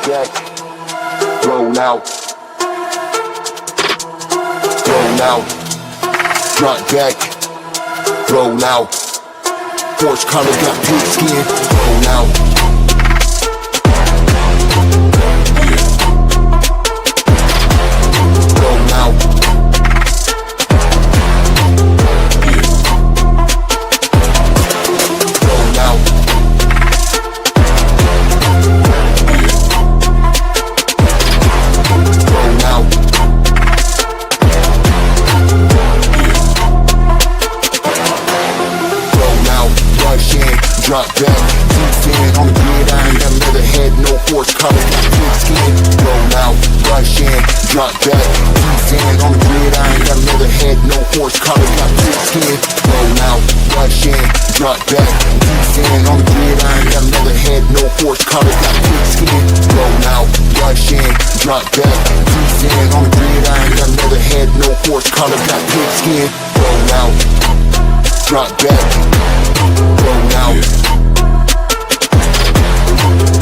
back, roll out, front back, roll out, horse collar got pig skin, roll out. Drop back, deep in on the gridiron, got leather head, no horse collar, got pig skin, roll out, rush in, drop back, deep in on the gridiron, got leather head, no horse collar, got pig skin, roll out, rush in, drop back, deep in on the gridiron, got leather head, no horse collar, got pig skin, roll out, rush in, drop back, deep in on the gridiron, got leather head, no horse collar, got pig skin, roll out, drop back, roll out,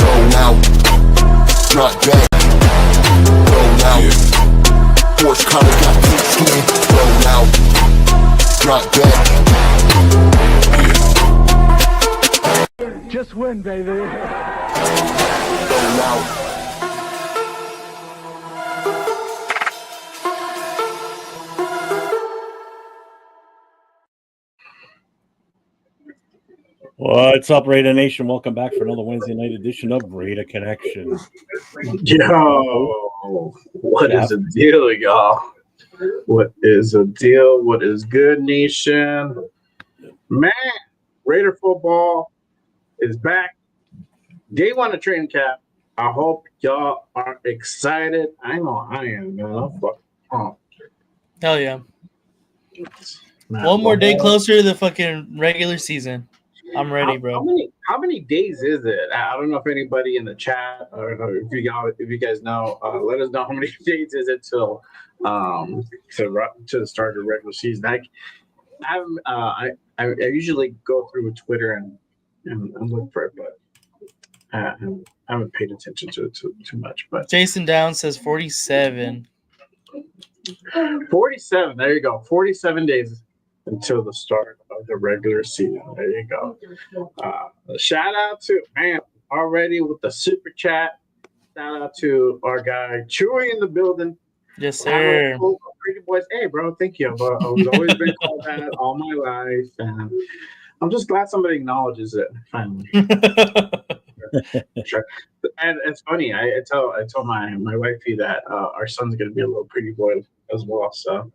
roll out, drop back, roll out, horse collar got pig skin, roll out, drop back. Just win, baby. Roll out. What's up, Raider Nation? Welcome back for another Wednesday night edition of Raider Connection. Yo, what is the deal, y'all? What is the deal? What is good, Nation? Man, Raider football is back. Day one of training camp. I hope y'all are excited. I know I am, man. Hell yeah. Man, One more day closer to the fucking regular season. I'm ready, bro. How many days is it? I don't know if anybody in the chat or if you guys know, let us know how many days is it till to the start of the regular season. I usually go through Twitter and look for it, but I haven't paid attention to it too much. But Jason Downs says 47. 47. There you go. 47 days until the start of the regular season. There you go. Shout out to man already with the super chat. Shout out to our guy Chewy in the building. Yes, sir. Pretty boys. Hey, bro, thank you. I've always been called that all my life, and I'm just glad somebody acknowledges it finally. Sure. And it's funny. I told my wifey that our son's gonna be a little pretty boy as well. So.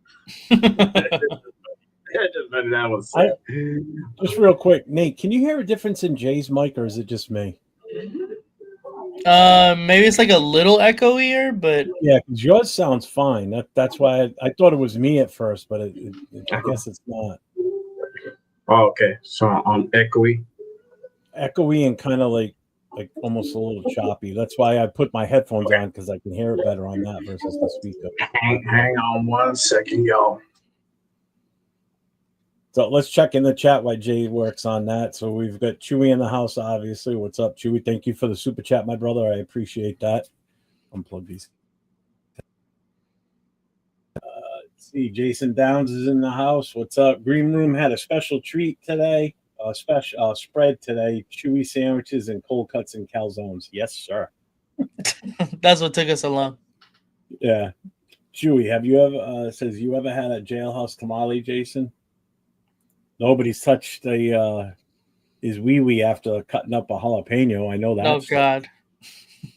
Just real quick, Nate, can you hear a difference in Jay's mic, or is it just me? Maybe it's like a little echoier, but yeah, because yours sounds fine. That's why I thought it was me at first, but I guess it's not. Oh, okay. So on echoey and kind of like almost a little choppy. That's why I put my headphones on, because I can hear it better on that versus the speaker. Hang on 1 second, y'all. So let's check in the chat while Jay works on that. So we've got Chewy in the house, obviously. What's up, Chewy? Thank you for the super chat, my brother. I appreciate that. Unplug these. Let's see, Jason Downs is in the house. What's up? Green Room had a special treat today. Special spread today. Chewy sandwiches and cold cuts and calzones. Yes, sir. that's what took us so long. Yeah. Chewy, have you ever says you ever had a jailhouse tamale, Jason? Nobody's touched his wee-wee after cutting up a jalapeno. I know that. Oh, God.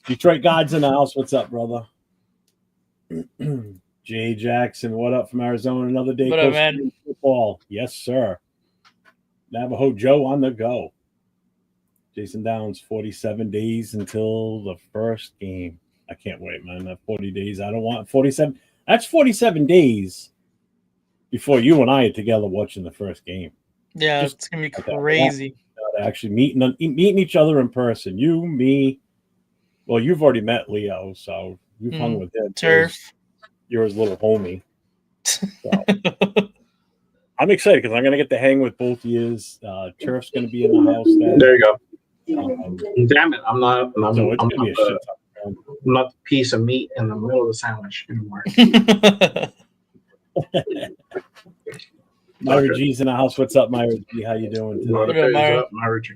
Detroit God's in the house. What's up, brother? Jay Jackson, what up from Arizona? Another day. What up, man? Football. Yes, sir. Navajo Joe on the go. Jason Downs, 47 days until the first game. I can't wait, man. That 40 days. I don't want 47. That's 47 days before you and I are together watching the first game. Yeah, it's going to be crazy. Actually meeting each other in person. You, me. Well, you've already met Leo, so you've hung with him. Turf. You're his little homie. So, I'm excited because I'm going to get to hang with both of you. Turf's going to be in the house then. There you go. Damn it. I'm not. So it's going to be a shit ton. not the piece of meat in the middle of the sandwich anymore. Myra G's in the house. What's up, Myra G? How you doing today? What up, Myra? up, Myra G?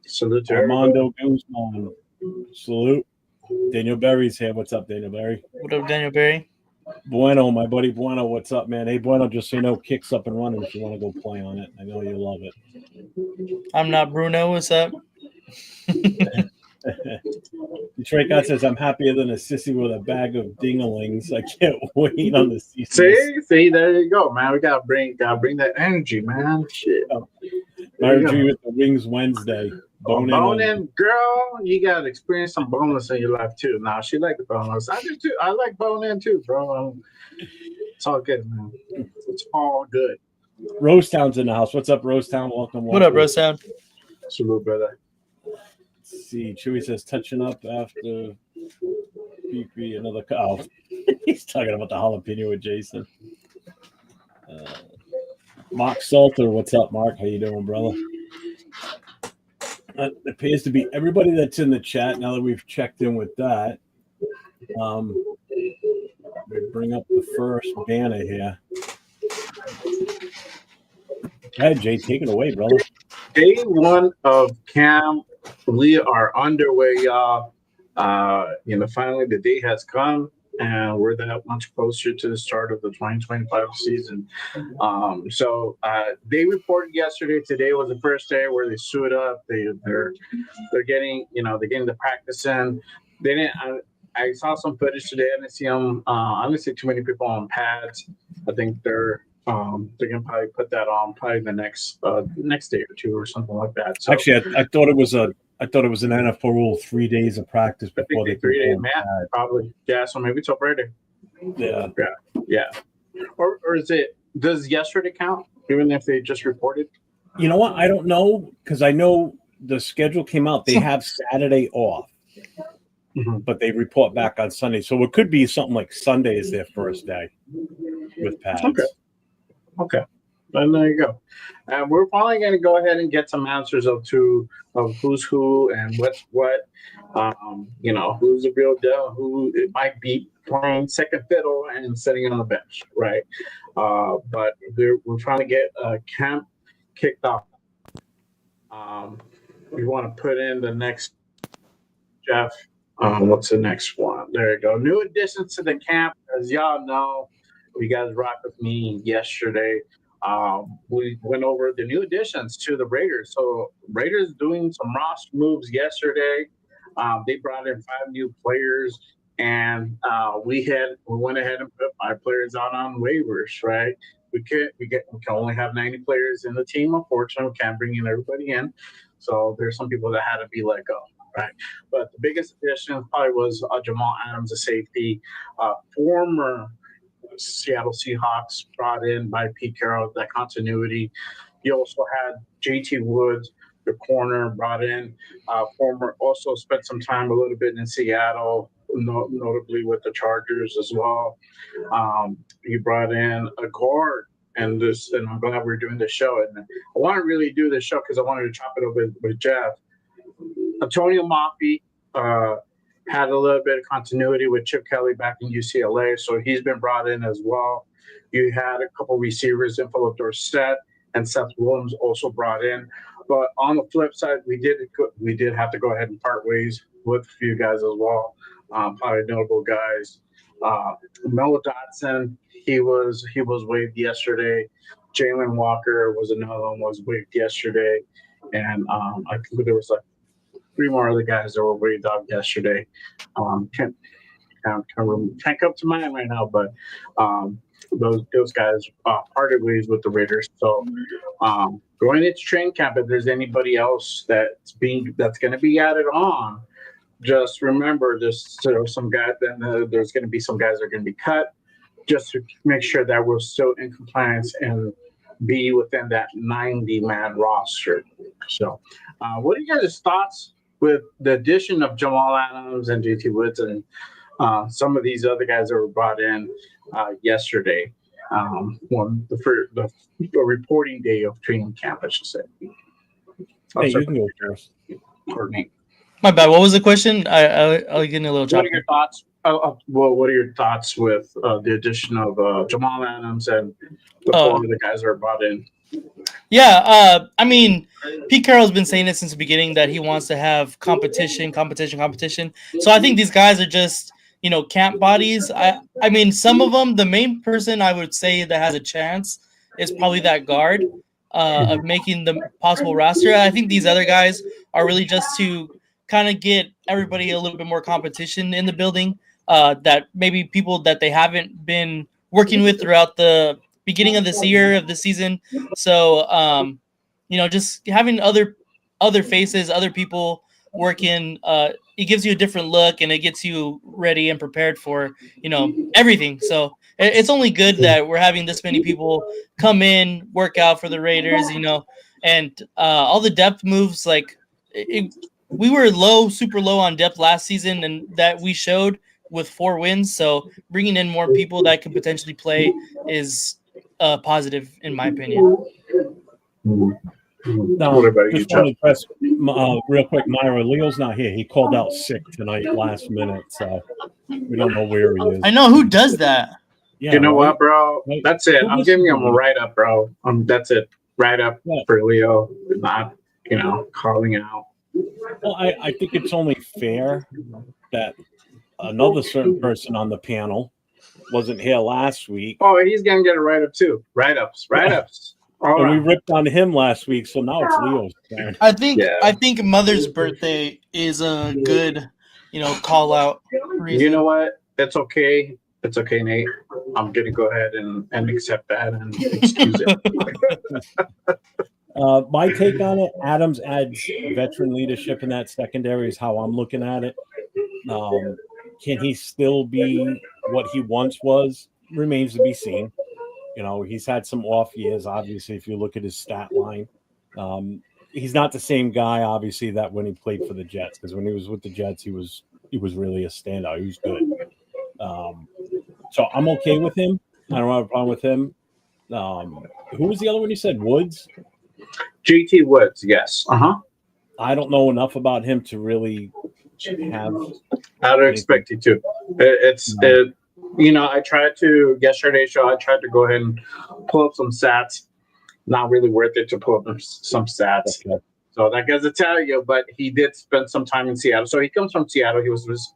Salute to everybody. Armando Guzman. Salute. Daniel Berry's here. What's up, Daniel Berry? What up, Daniel Berry? Bueno, my buddy Bueno. What's up, man? Hey, Bueno, just so you know, Kick's up and running if you want to go play on it. I know you love it. I'm not Bruno. What's up? Detroit God says, I'm happier than a sissy with a bag of dinglings. I can't wait on the season. See, there you go, man. We gotta bring that energy, man. Shit. Myra G with the Wings Wednesday. Boning, girl, you gotta experience some bonus in your life too. Now she like the bonus. I do too. I like boning too, bro. It's all good, man. It's all good. Rosetown's in the house. What's up, Rosetown? Welcome. What up, Rosetown? Salute, brother. Let's see, Chewy says touching up after BP another. Oh, he's talking about the jalapeno with Jason. Mark Salter, what's up, Mark? How you doing, brother? It appears to be everybody that's in the chat. Now that we've checked in with that, we bring up the first banner here. Go ahead, Jay, take it away, brother. Day one of camp, we are underway, y'all. Finally the day has come, and we're that much closer to the start of the 2025 season. They reported yesterday. Today was the first day where they suit up. They're getting the practice in. They didn't. I saw some footage today. I didn't see them. I didn't see too many people on pads. I think they're gonna probably put that on probably the next day or two or something like that. So, actually, I thought it was an NFL rule 3 days of practice before they 3 days, man. Probably, yeah. So maybe till Friday. Yeah. Or is it? Does yesterday count? Even if they just reported? You know what? I don't know because I know the schedule came out. They have Saturday off, but they report back on Sunday. So it could be something like Sunday is their first day with pads. Okay. And there you go. And we're probably going to go ahead and get some answers of who's who and what's what. Who's the real deal, who it might be playing second fiddle and sitting on the bench, right? But we're trying to get camp kicked off. We want to put in the next, Jeff. What's the next one? There you go. New additions to the camp, as y'all know. You guys rocked with me yesterday. We went over the new additions to the Raiders. So Raiders doing some roster moves yesterday. They brought in 5 new players, and we went ahead and put 5 players out on waivers. Right? We can only have 90 players in the team. Unfortunately, we can't bring in everybody in. So there's some people that had to be let go. Right, but the biggest addition probably was Jamal Adams, a safety, former Seattle Seahawks, brought in by Pete Carroll, that continuity. You also had JT Woods, the corner, brought in, also spent some time a little bit in Seattle, notably with the Chargers as well. You brought in a guard, and I'm glad we're doing this show. And I want to really do this show because I wanted to chop it up with Jeff. Antonio Mafi had a little bit of continuity with Chip Kelly back in UCLA, so he's been brought in as well. You had a couple receivers in Philip Dorsett and Seth Williams also brought in. But on the flip side, we did have to go ahead and part ways with a few guys as well, probably notable guys. Noah Dotson, he was waived yesterday. Jalen Walker was another one, was waived yesterday. And I think there was like 3 more other guys that were waived off yesterday. Can't come to mind right now, but those guys parted ways with the Raiders. So going into training camp, if there's anybody else that's going to be added on, just remember there's some guys. Then there's going to be some guys that are going to be cut, just to make sure that we're still in compliance and be within that 90-man roster. So, what are you guys' thoughts with the addition of Jamal Adams and JT Woods and some of these other guys that were brought in yesterday? The reporting day of training camp, I should say. Hey, you can go first. Courtney. My bad. What was the question? I'll get in a little What are choppy. your thoughts? Well, what are your thoughts with the addition of Jamal Adams and the four other guys that are brought in? Yeah, I mean, Pete Carroll's been saying it since the beginning that he wants to have competition. So I think these guys are just, camp bodies. I mean, some of them, the main person I would say that has a chance is probably that guard of making the possible roster. I think these other guys are really just to kind of get everybody a little bit more competition in the building. That maybe people that they haven't been working with throughout the beginning of this year of the season. So just having other faces, other people working, it gives you a different look and it gets you ready and prepared for everything. So it's only good that we're having this many people come in, work out for the Raiders, and all the depth moves. Like we were super low on depth last season, and that we showed with 4 wins. So bringing in more people that could potentially play is positive in my opinion. No, just want to press real quick. Myra, Leo's not here. He called out sick tonight, last minute, so we don't know where he is. I know who does that. Yeah, you know what, bro? That's it. I'm giving him a write up, bro. That's it. Write up for Leo, not calling out. Well, I think it's only fair that another certain person on the panel wasn't here last week. Oh, he's gonna get a write up too. Write ups. And we ripped on him last week, so now it's Leo's turn. I think Mother's birthday is a good, call out reason. You know what? It's okay. It's okay, Nate. I'm gonna go ahead and accept that and excuse it. My take on it: Adams adds veteran leadership in that secondary is how I'm looking at it. Can he still be what he once was? Remains to be seen. He's had some off years, obviously, if you look at his stat line. He's not the same guy, obviously, that when he played for the Jets, because when he was with the Jets, he was really a standout. He was good. So I'm okay with him. I don't have a problem with him. Who was the other one you said? Woods? GT Woods, yes. I don't know enough about him to really have. I don't expect you to. I tried to yesterday's show. I tried to go ahead and pull up some stats. Not really worth it to pull up some stats. Okay. So that guy's Italian, but he did spend some time in Seattle. So he comes from Seattle.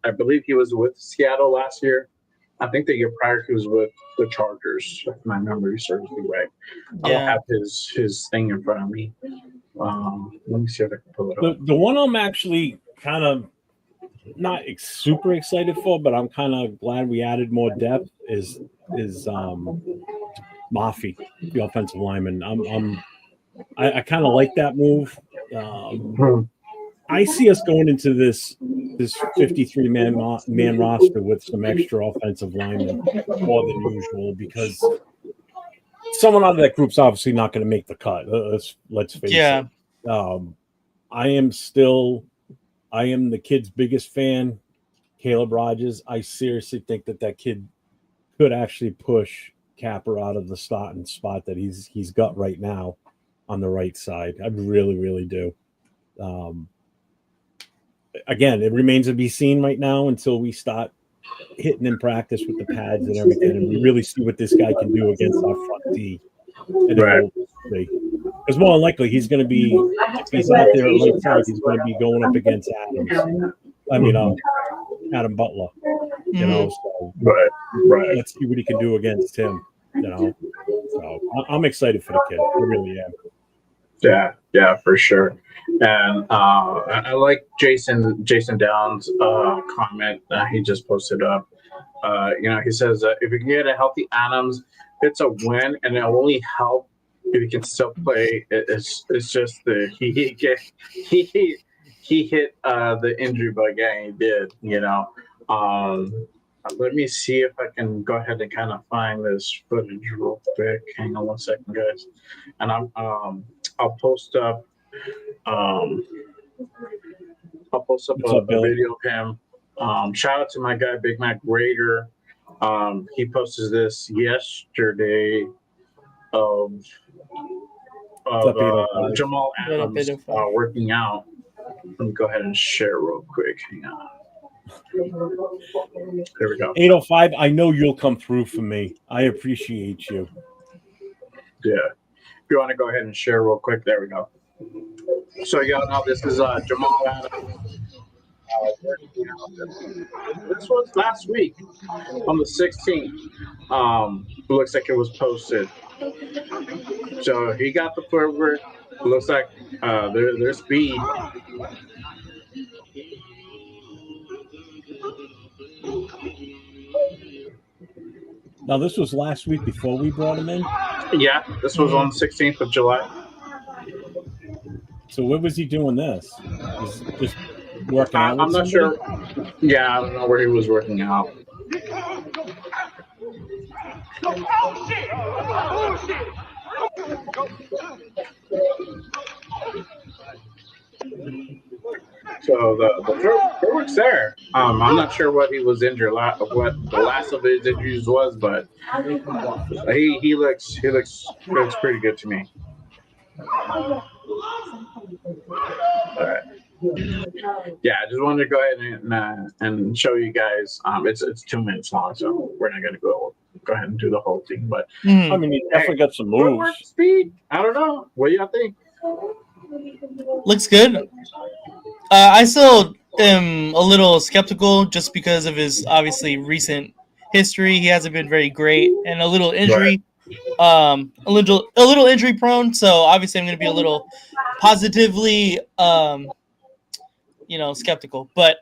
I believe he was with Seattle last year. I think the year prior he was with the Chargers, if my memory serves me right. I don't have his thing in front of me. Let me see if I can pull it up. The one I'm actually kind of not super excited for, but I'm kind of glad we added more depth is Mafi, the offensive lineman. I kind of like that move. I see us going into this 53-man roster with some extra offensive linemen more than usual, because someone out of that group's obviously not going to make the cut. Let's face it. I am the kid's biggest fan, Caleb Rogers. I seriously think that kid could actually push Capper out of the starting spot that he's got right now on the right side. I really, really do. Again, it remains to be seen right now until we start hitting in practice with the pads and everything, and we really see what this guy can do against our front D. And because more than likely he's going to be, if he's out there at right side, he's going to be going up against Adams. Adam Butler. So let's see what he can do against him. So I'm excited for the kid. I really am. Yeah, for sure. And I like Jason Downs' comment he just posted up. He says if you can get a healthy Adams, it's a win, and it'll only help if he can still play. It's just he hit the injury bug. Yeah, he did. Let me see if I can go ahead and kind of find this footage real quick. Hang on one second, guys, and I'll post up. I'll post up a video of him. Shout out to my guy Big Mac Raider. He posted this yesterday of Jamal Adams working out. Let me go ahead and share real quick. Hang on. There we go. 805. I know you'll come through for me. I appreciate you. Yeah. If you want to go ahead and share real quick, there we go. So y'all know this is Jamal Adams. This was last week on the 16th. Looks like it was posted. So he got the footwork. Looks like their speed. Now, this was last week before we brought him in? Yeah, this was on the 16th of July. So what was he doing this? Was just working out with I'm not somebody? sure. Yeah, I don't know where he was working out. So the footwork's there. I'm not sure what he was injured, what the last of his injuries was, but he looks pretty good to me. All right. Yeah, I just wanted to go ahead and show you guys. It's 2 minutes long, so we're not gonna go ahead and do the whole thing. But I mean, he definitely got some footwork, moves. speed. I don't know. What do y'all think? Looks good. I still am a little skeptical just because of his obviously recent history. He hasn't been very great and a little injury, a little injury prone. So obviously I'm going to be a little positively, skeptical. But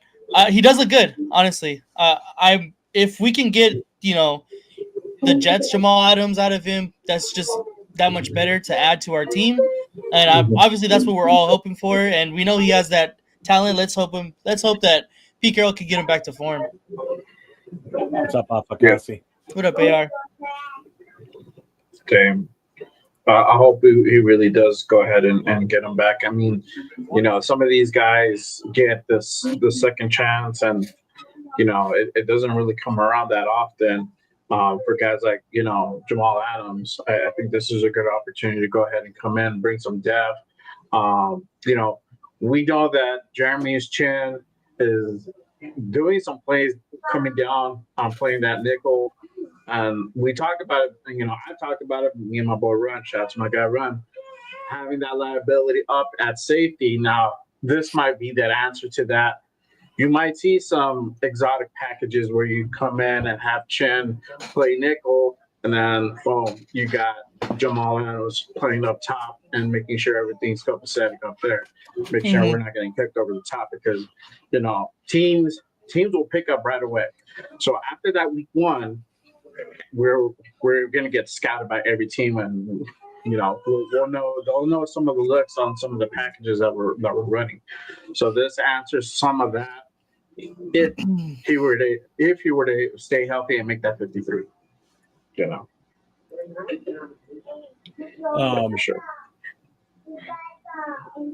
he does look good, honestly. If we can get the Jets Jamal Adams out of him, that's just that much better to add to our team. And obviously that's what we're all hoping for. And we know he has that talent. Let's hope that Pete Carroll can get him back to form. What's up, Alpha Cassie? What up, AR? Damn. I hope he really does go ahead and get him back. I mean, some of these guys get the second chance, and it doesn't really come around that often. For guys like Jamal Adams, I think this is a good opportunity to go ahead and come in and bring some depth. We know that Jeremy's chin is doing some plays coming down on playing that nickel. And we talked about it, I talked about it, me and my boy Run, shout out to my guy Run, having that liability up at safety. Now, this might be that answer to that. You might see some exotic packages where you come in and have Chin play nickel, and then, boom, you got Jamal Adams playing up top and making sure everything's copacetic up there. Make sure we're not getting kicked over the top because, teams will pick up right away. So after that week one, we're going to get scouted by every team, and they'll know some of the looks on some of the packages that we're running. So this answers some of that. If he were to stay healthy and make that 53, for sure.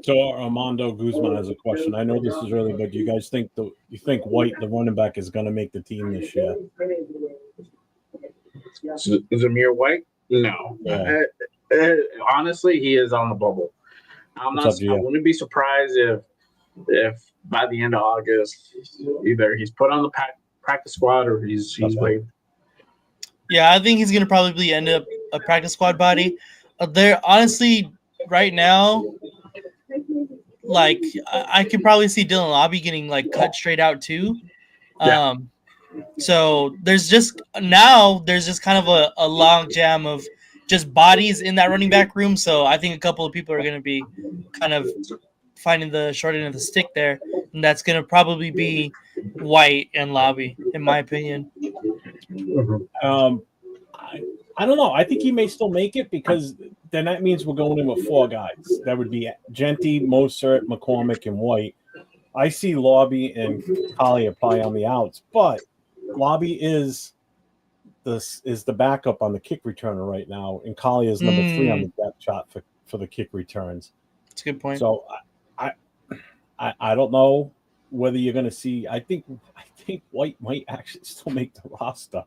So Armando Guzman has a question. I know this is early, but do you guys think White, the running back, is going to make the team this year? Zamir White? No. Yeah. Honestly, he is on the bubble. I wouldn't be surprised if by the end of August, either he's put on the practice squad or he's waived. Yeah, I think he's going to probably end up a practice squad body. There, honestly, right now, like I could probably see Dylan Lobby getting cut straight out too. Yeah. So there's just kind of a log jam of just bodies in that running back room. So I think a couple of people are going to be kind of finding the short end of the stick there, and that's going to probably be White and Lobby, in my opinion. I don't know. I think he may still make it because then that means we're going in with four guys. That would be Jeanty, Mostert, McCormick, and White. I see Lobby and Collier probably on the outs, but Lobby is the backup on the kick returner right now, and Collier is number 3 on the depth chart for the kick returns. That's a good point. So I don't know whether you're going to see. I think White might actually still make the roster,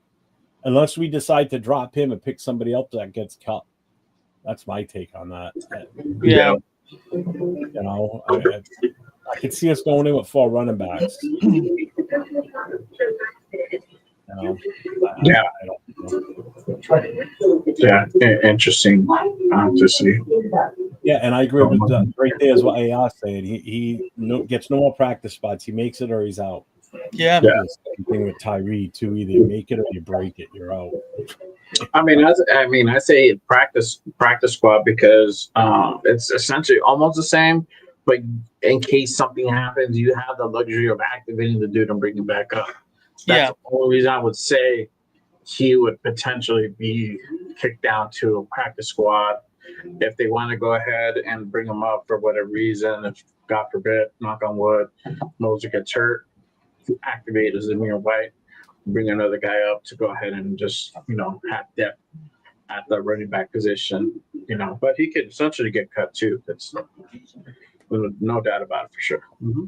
unless we decide to drop him and pick somebody else that gets cut. That's my take on that. Yeah. I could see us going in with 4 running backs. Yeah. I don't know. Yeah, interesting to see. Yeah, and I agree with right there is what AR said. He gets no more practice spots. He makes it or he's out. Yeah. Same thing with Tyree too. Either you make it or you break it. You're out. I say practice squad because it's essentially almost the same, but in case something happens, you have the luxury of activating the dude and bringing him back up. That's the only reason I would say he would potentially be kicked down to a practice squad if they want to go ahead and bring him up for whatever reason. If God forbid, knock on wood, Moser gets hurt, activate as Zamir White, bring another guy up to go ahead and just have depth at the running back position. But he could essentially get cut too. That's no doubt about it for sure. Mm-hmm.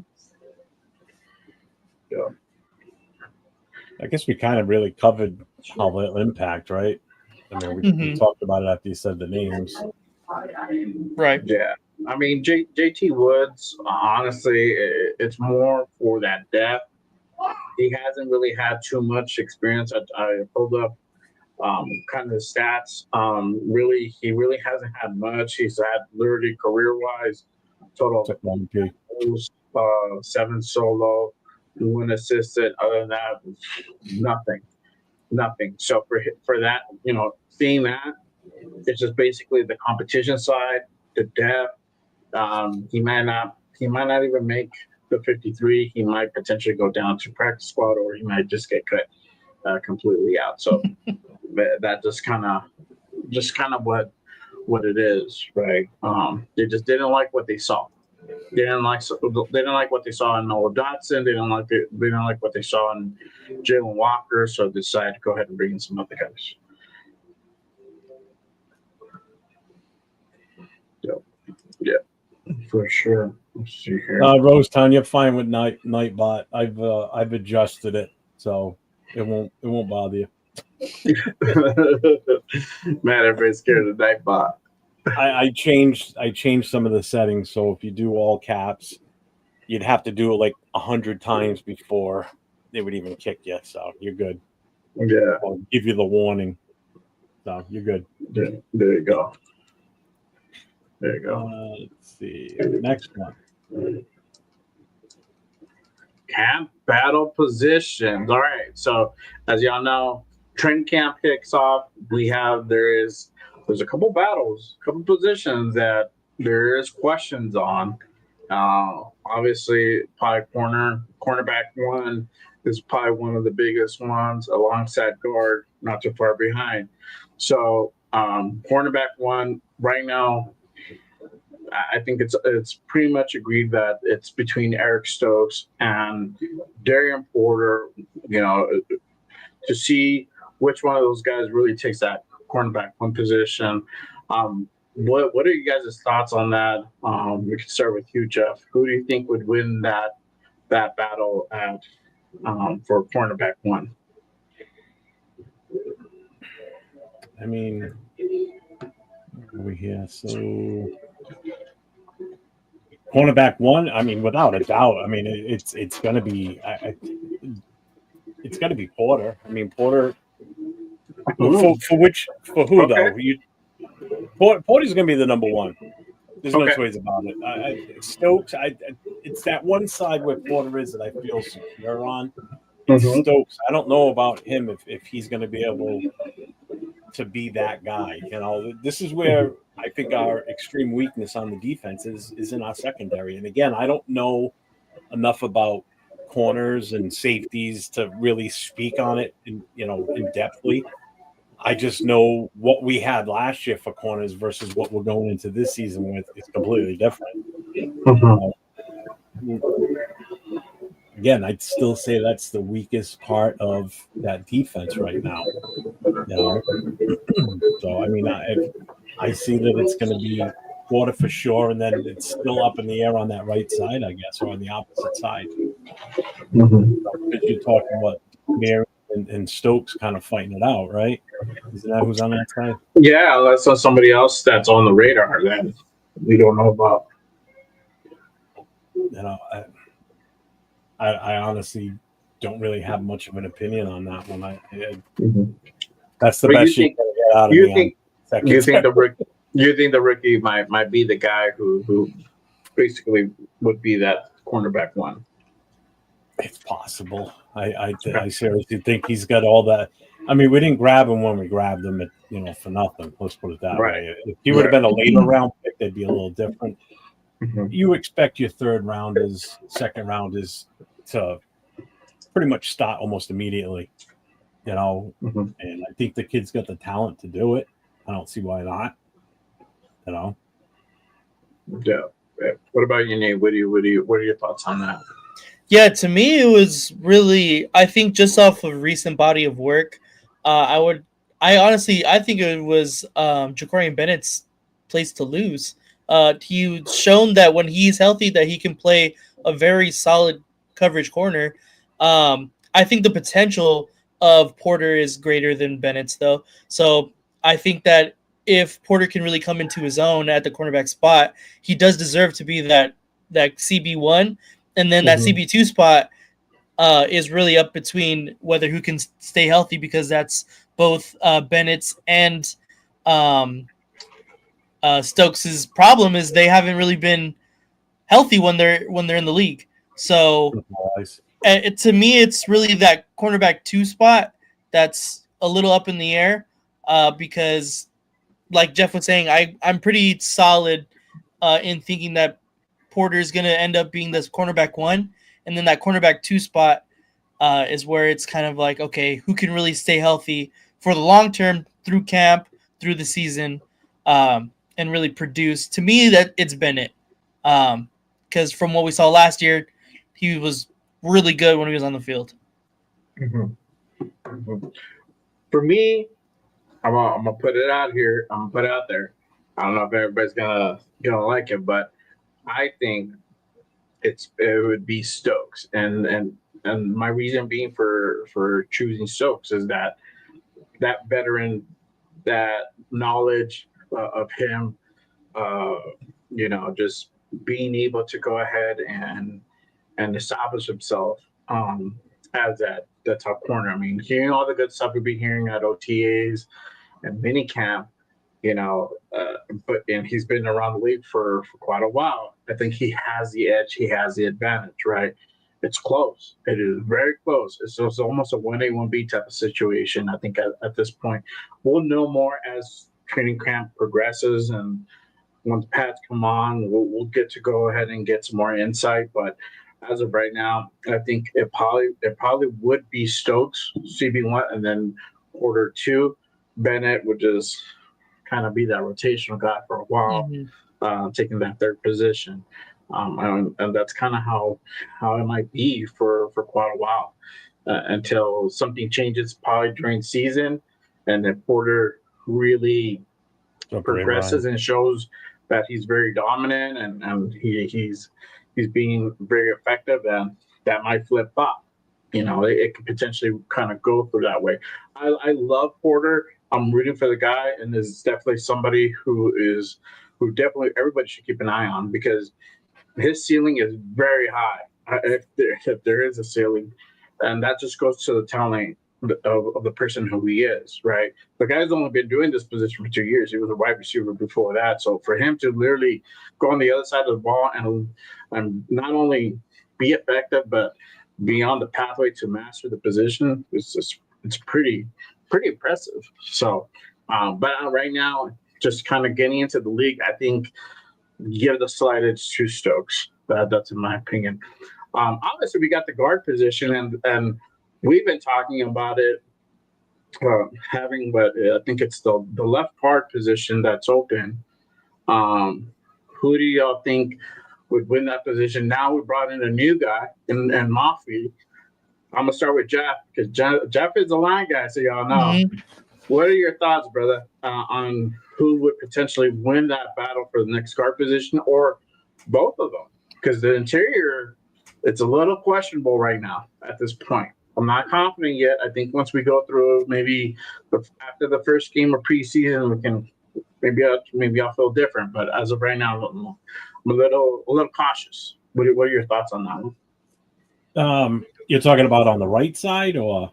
Yeah. I guess we kind of really covered how they'll impact, right? I mean, we talked about it after you said the names. Right. Yeah. I mean, JT Woods, honestly, it's more for that depth. He hasn't really had too much experience. I pulled up kind of the stats. He really hasn't had much. He's had literally career-wise, total 7 solo, 1 assisted. Other than that, nothing. So for that, seeing that, it's just basically the competition side, the depth. He might not even make the 53. He might potentially go down to practice squad, or he might just get cut completely out. So that just kind of what it is, right? They just didn't like what they saw. They didn't like what they saw in Noah Dotson. They didn't like what they saw in Jalen Walker. So they decided to go ahead and bring in some other guys. Yeah, for sure. Let's see here. Rose Town, you're fine with Nightbot. I've adjusted it, so it won't bother you. Man, everybody's scared of Nightbot. I changed some of the settings, so if you do all caps, you'd have to do it like 100 times before they would even kick you. So you're good. Yeah, I'll give you the warning. So you're good. There you go. Let's see. Next one. Camp battle positions. All right. So as y'all know, training camp kicks off. There's a couple battles, couple positions that there is questions on. Obviously, probably cornerback 1 is probably one of the biggest ones, alongside guard, not too far behind. So cornerback 1 right now, I think it's pretty much agreed that it's between Eric Stokes and Darian Porter. To see which one of those guys really takes that cornerback 1 position. What are you guys' thoughts on that? We can start with you, Jeff. Who do you think would win that battle for cornerback 1? I mean, over here, so cornerback 1. I mean, without a doubt. I mean, it's gonna be it's gonna be Porter. I mean, Porter. For who Okay. though? Porter's gonna be the number 1. There's no two ways about it. Stokes, it's that one side where Porter is that I feel secure on. Stokes, I don't know about him if he's going to be able to be that guy. This is where I think our extreme weakness on the defense is in our secondary. And again, I don't know enough about corners and safeties to really speak on it in depthly. I just know what we had last year for corners versus what we're going into this season with is completely different. Again, I'd still say that's the weakest part of that defense right now. So I mean, I see that it's going to be Porter for sure, and then it's still up in the air on that right side, I guess, or on the opposite side. Because you're talking what Mary and Stokes kind of fighting it out, right? Isn't that who's on that side? Yeah, that's somebody else that's on the radar that we don't know about. I honestly don't really have much of an opinion on that one. Mhm. That's the But best you can get out of you me. think On you think second. the rookie might be the guy who basically would be that cornerback one? It's possible. I seriously think he's got all that. I mean, we didn't grab him when we grabbed him, for nothing. Let's put it that Right. way. If he would have been a later round pick, they'd be a little different. Mhm. You expect your third rounders, second rounders to pretty much start almost immediately, Mhm. and I think the kid's got the talent to do it. I don't see why not, Yeah. What about you, Nate? What are your thoughts on that? Yeah, to me, it was really, I think, just off of recent body of work, I think it was Jacorian Bennett's place to lose. He's shown that when he's healthy, that he can play a very solid coverage corner. I think the potential of Porter is greater than Bennett's, though. So I think that if Porter can really come into his own at the cornerback spot, he does deserve to be that CB1. And then that Mhm. CB2 spot is really up between who can stay healthy, because that's both Bennett's and Stokes' problem is they haven't really been healthy when they're in the league. So to me, it's really that cornerback 2 spot that's a little up in the air because, like Jeff was saying, I'm pretty solid in thinking that Porter is going to end up being this cornerback 1, and then that cornerback 2 spot is where it's kind of like, okay, who can really stay healthy for the long term through camp, through the season, and really produce. To me, that it's Bennett, because from what we saw last year, he was really good when he was on the field. Mhm. Mhm. For me, I'm gonna put it out here. I'm gonna put it out there. I don't know if everybody's gonna like it, but I think it would be Stokes, and my reason being for choosing Stokes is that veteran, that knowledge of him, just being able to go ahead and establish himself as that top corner. I mean, hearing all the good stuff we've been hearing at OTAs and minicamp, and he's been around the league for quite a while. I think he has the edge. He has the advantage, right? It's close. It is very close. It's almost a 1A, 1B type of situation. I think at this point, we'll know more as training camp progresses, and once pads come on, we'll get to go ahead and get some more insight. But as of right now, I think it probably would be Stokes, CB1, and then Porter 2. Bennett would just kind of be that rotational guy for a while, taking that third position. And that's kind of how it might be for quite a while until something changes, probably during season, and then Porter really progresses and shows that he's very dominant and he's being very effective, and that might flip flop. It could potentially kind of go through that way. I love Porter. I'm rooting for the guy, and is definitely somebody who definitely everybody should keep an eye on, because his ceiling is very high. If there is a ceiling, and that just goes to the talent of the person who he is, right? The guy's only been doing this position for 2 years. He was a wide receiver before that. So for him to literally go on the other side of the ball and not only be effective, but be on the pathway to master the position, it's pretty impressive. So, but right now, just kind of getting into the league, I think give the slight edge to Stokes. That's in my opinion. Obviously, we got the guard position, and we've been talking about it having, but I think it's the left guard position that's open. Who do y'all think would win that position? Now we brought in a new guy in Mafi. I'm gonna start with Jeff, because Jeff is a line guy, so y'all know. Mm-hmm. What are your thoughts, brother, on who would potentially win that battle for the next guard position, or both of them? Because the interior, it's a little questionable right now at this point. I'm not confident yet. I think once we go through maybe after the first game of preseason, we can maybe I'll feel different. But as of right now, I'm a little cautious. What are your thoughts on that one? You're talking about on the right side or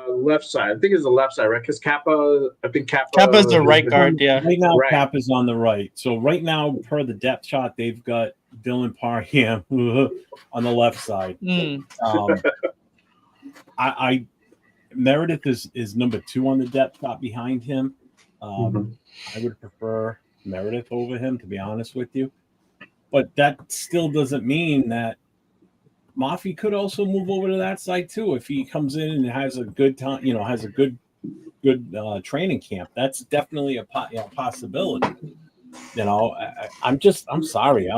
Left side. I think it's the left side, right? Because Kappa Kappa's the right guard, yeah. right now Right. Cap is on the right. So right now, per the depth chart, they've got Dylan Parham on the left side. I Meredith is number 2 on the depth chart behind him. I would prefer Meredith over him, to be honest with you. But that still doesn't mean that Mafi could also move over to that side too if he comes in and has a good time, has a good training camp. That's definitely a possibility. I'm sorry.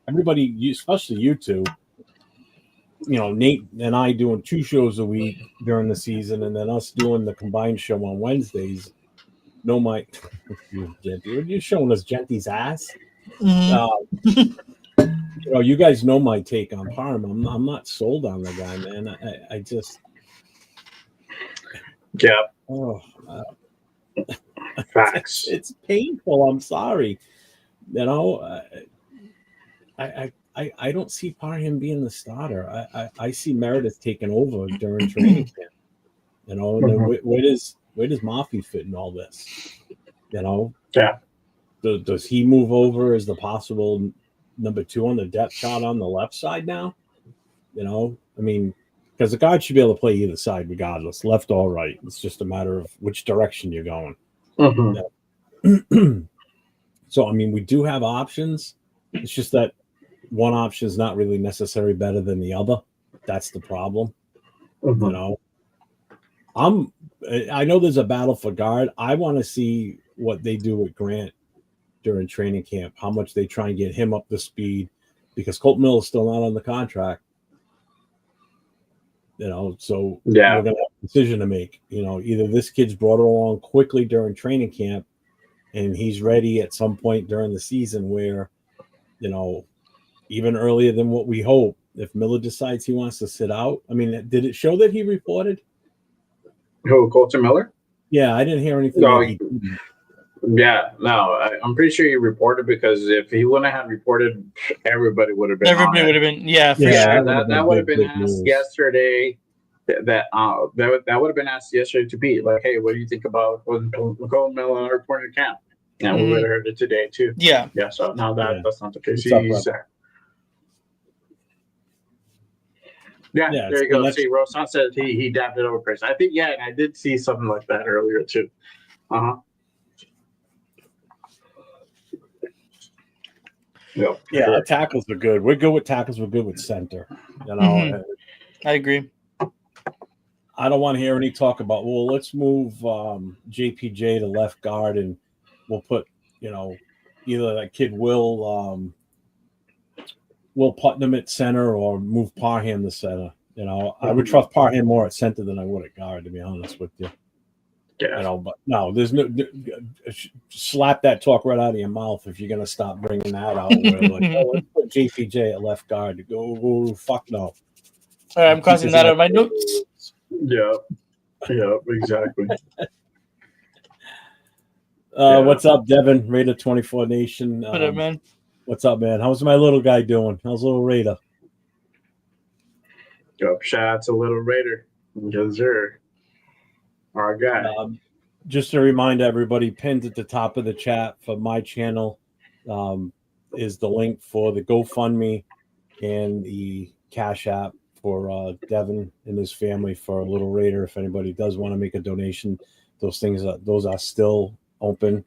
Everybody, especially you two. Nate and I doing 2 shows a week during the season, and then us doing the combined show on Wednesdays. No, Mike, you're showing us Jeanty's ass. You guys know my take on Parham. I'm not sold on the guy, man. I just, Facts. It's painful. I'm sorry. I don't see Parham being the starter. I see Meredith taking over during training camp. And then where does Mafi fit in all this? Does he move over as the possible number 2 on the depth chart on the left side now? Because the guard should be able to play either side regardless, left or right. It's just a matter of which direction you're going. So, we do have options. It's just that one option is not really necessarily better than the other. That's the problem. I know there's a battle for guard. I want to see what they do with Grant during training camp, how much they try and get him up to speed, because Colt Mill is still not on the contract. So we're going to have a decision to make. Either this kid's brought along quickly during training camp and he's ready at some point during the season where, even earlier than what we hope, if Miller decides he wants to sit out. Did it show that he reported? Who, Colton Miller? Yeah, I didn't hear anything. No, I'm pretty sure he reported, because if he wouldn't have reported, everybody would have been. Everybody would have been, That would have been asked yesterday. That would have been asked yesterday to Pete. Like, hey, what do you think about when Colton Miller reported to camp? And we would have heard it today too. Yeah. So now that's not the case. There you go. See, Rosan said he dabbed it over Chris. I think, and I did see something like that earlier too. Yeah, tackles are good. We're good with tackles. We're good with center. I agree. I don't want to hear any talk about, let's move JPJ to left guard and we'll put, either that kid Will Putnam at center or move Parham to center. I would trust Parham more at center than I would at guard, to be honest with you. But no, there's no slap that talk right out of your mouth if you're gonna stop bringing that out. Let's put JPJ at left guard. Go fuck no. All right, I'm crossing that out of my notes. Yeah, exactly. What's up, Devin? Raider 24 Nation. What up, man? What's up, man? How's my little guy doing? How's little Raider? Shout out to little Raider. Yes, sir. Our guy. Just to remind everybody, pinned at the top of the chat for my channel is the link for the GoFundMe and the Cash App for Devin and his family for Little Raider. If anybody does want to make a donation, those are still open.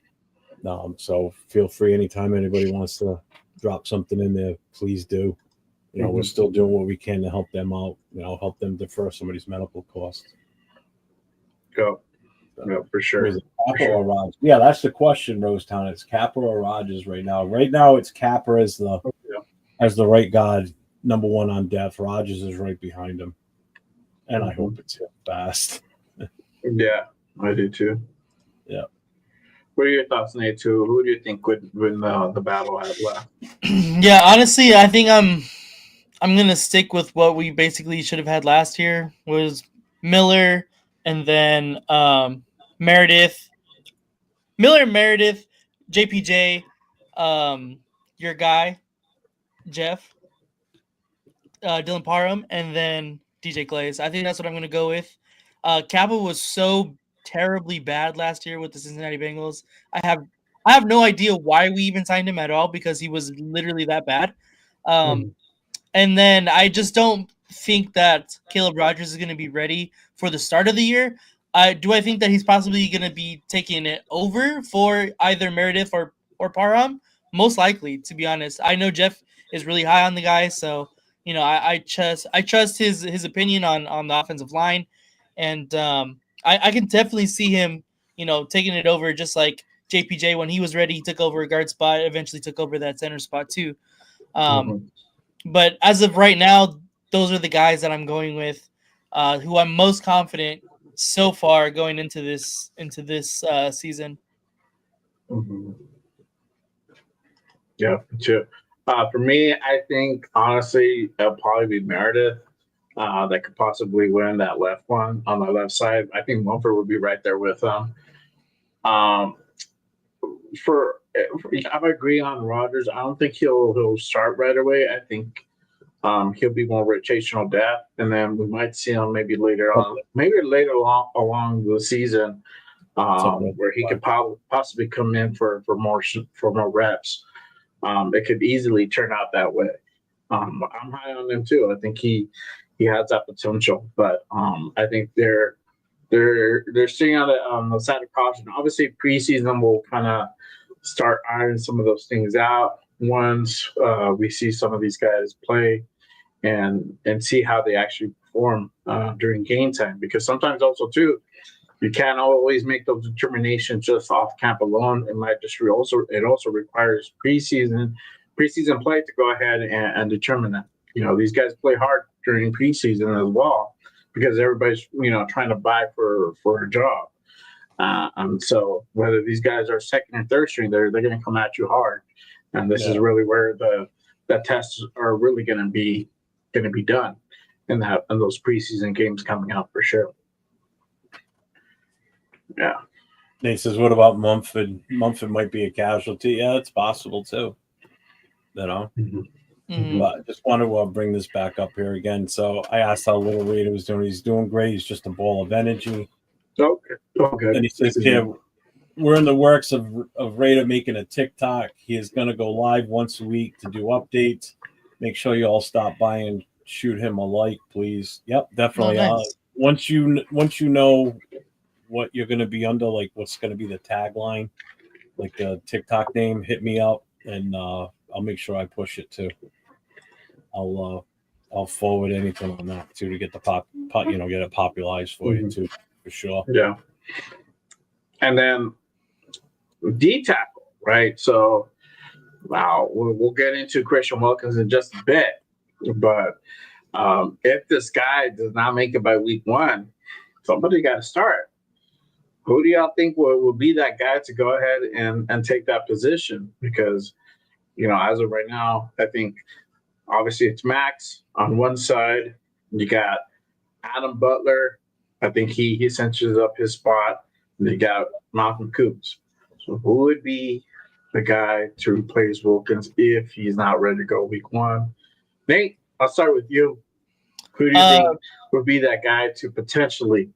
So feel free anytime anybody wants to drop something in there, please do. We're still doing what we can to help them out. Help them defer somebody's medical costs. Go. Yeah, for sure. Is it Capper or Rogers? Yeah, that's the question, Rosetown. It's Capper or Rogers right now. Right now, it's Capper as the right guard, number 1 on depth. Rogers is right behind him, and I hope it's hit fast. Yeah, I do too. Yeah. What are your thoughts, Nate? Too? Who do you think would win the battle at left? Yeah, honestly, I think I'm gonna stick with what we basically should have had last year, was Miller. And then Meredith, JPJ, your guy, Jeff, Dylan Parham, and then DJ Glaze. I think that's what I'm going to go with. Kappa was so terribly bad last year with the Cincinnati Bengals. I have no idea why we even signed him at all because he was literally that bad. And then I just don't think that Caleb Rogers is going to be ready for the start of the year. Do I think that he's possibly going to be taking it over for either Meredith or Parham? Most likely, to be honest. I know Jeff is really high on the guy, so I trust his opinion on the offensive line, and I can definitely see him taking it over, just like JPJ when he was ready. He took over a guard spot, eventually took over that center spot too. But as of right now, those are the guys that I'm going with, who I'm most confident so far going into this season. Yeah, too. For me, I think honestly it'll probably be Meredith that could possibly win that left one on the left side. I think Mumford would be right there with him. I agree on Rogers. I don't think he'll start right away. I think he'll be more rotational depth, and then we might see him maybe later along the season, where he could possibly come in for more reps. It could easily turn out that way. I'm high on him too. I think he has that potential, but I think they're staying on the side of caution. Obviously, preseason will kind of start ironing some of those things out once we see some of these guys play and see how they actually perform during game time. Because sometimes also too, you can't always make those determinations just off camp alone. It might just it also requires preseason play to go ahead and determine that. These guys play hard during preseason as well because everybody's trying to vie for a job. And so whether these guys are second or third string, they're going to come at you hard. And this is really where the tests are really going to be done in those preseason games coming up for sure. Yeah. Nate says, what about Mumford? Mumford might be a casualty. Yeah, it's possible too. But I just want to bring this back up here again. So I asked how Little Raider was doing. He's doing great. He's just a ball of energy. Okay. And he says, we're in the works of Raider making a TikTok. He is going to go live once a week to do updates. Make sure you all stop by and shoot him a like, please. Yep, definitely. Oh, nice. Once you know what you're going to be under, like what's going to be the tagline, like the TikTok name, hit me up and I'll make sure I push it too. I'll forward anything on that too to get the get it popularized for you too, for sure. Yeah. And then D tackle, right? So wow, we'll get into Christian Wilkins in just a bit, but if this guy does not make it by week 1, somebody got to start. Who do y'all think will be that guy to go ahead and take that position? Because, as of right now, I think obviously it's Max on one side. You got Adam Butler. I think he cinches up his spot. And you got Malcolm Koonce. So who would be the guy to replace Wilkins if he's not ready to go week 1? Nate, I'll start with you. Who do you think would be that guy to potentially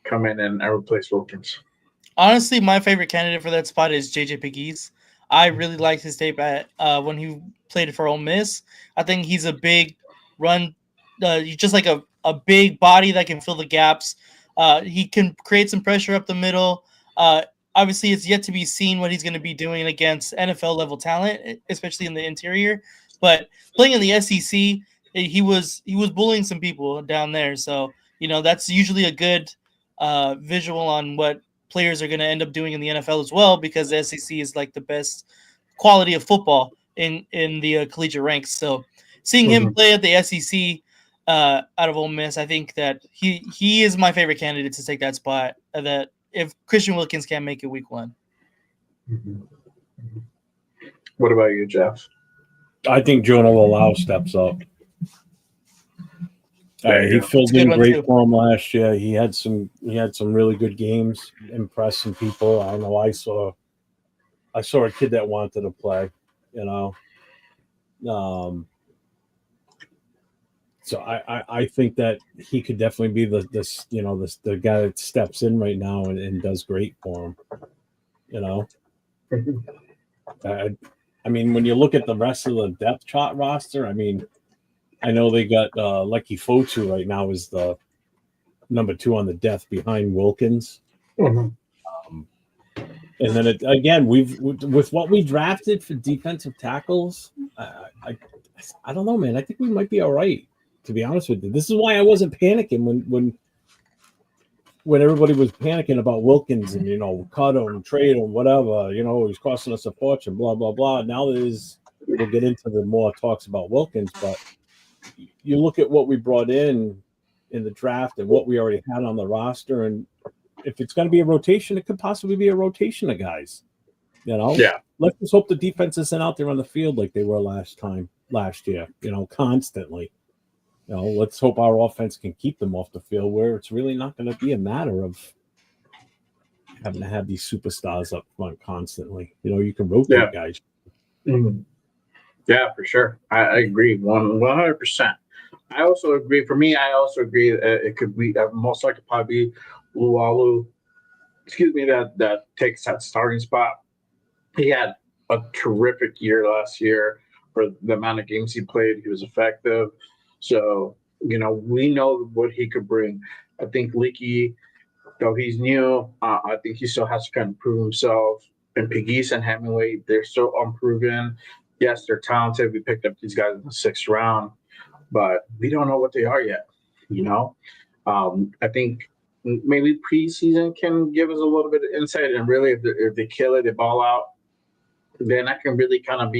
come in and replace Wilkins? Honestly, my favorite candidate for that spot is JJ Pegues. I really liked his tape at when he played for Ole Miss. I think he's a big run, just like a big body that can fill the gaps. He can create some pressure up the middle. Obviously, it's yet to be seen what he's going to be doing against NFL level talent, especially in the interior. But playing in the SEC, he was bullying some people down there. So that's usually a good visual on what players are going to end up doing in the NFL as well, because the SEC is like the best quality of football in the collegiate ranks. So seeing him play at the SEC out of Ole Miss, I think that he is my favorite candidate to take that spot. That if Christian Wilkins can't make it week 1. What about you, Jeff? I think Jonah Lalau steps up. He filled in great for him last year. He had some really good games, impressing people. I know I saw a kid that wanted to play, So I think that he could definitely be the guy that steps in right now and does great for him. You know, I mean, when you look at the rest of the depth chart roster, I mean, I know they got Lucky Fotu right now is the number 2 on the depth behind Wilkins. Mhm. And then again, with what we drafted for defensive tackles, I don't know, man. I think we might be all right, to be honest with you. This is why I wasn't panicking when everybody was panicking about Wilkins and cut him, trade him, whatever. He's costing us a fortune, blah blah blah. Now we'll get into the more talks about Wilkins, but you look at what we brought in the draft and what we already had on the roster, and if it's going to be a rotation, it could possibly be a rotation of guys. Yeah. Let's just hope the defense isn't out there on the field like they were last year. Constantly. Let's hope our offense can keep them off the field, where it's really not going to be a matter of having to have these superstars up front constantly. You can rotate guys. Mm-hmm. Yeah, for sure. I agree 100%. I also agree. For me, I also agree it could be most likely probably Lualu. That takes that starting spot. He had a terrific year last year for the amount of games he played. He was effective. So, we know what he could bring. I think Leaky, though he's new, I think he still has to kind of prove himself. And Pegues and Hemingway, they're still unproven. Yes, they're talented. We picked up these guys in the 6th round, but we don't know what they are yet. I think maybe preseason can give us a little bit of insight, and really, if they kill it, they ball out, then I can really kind of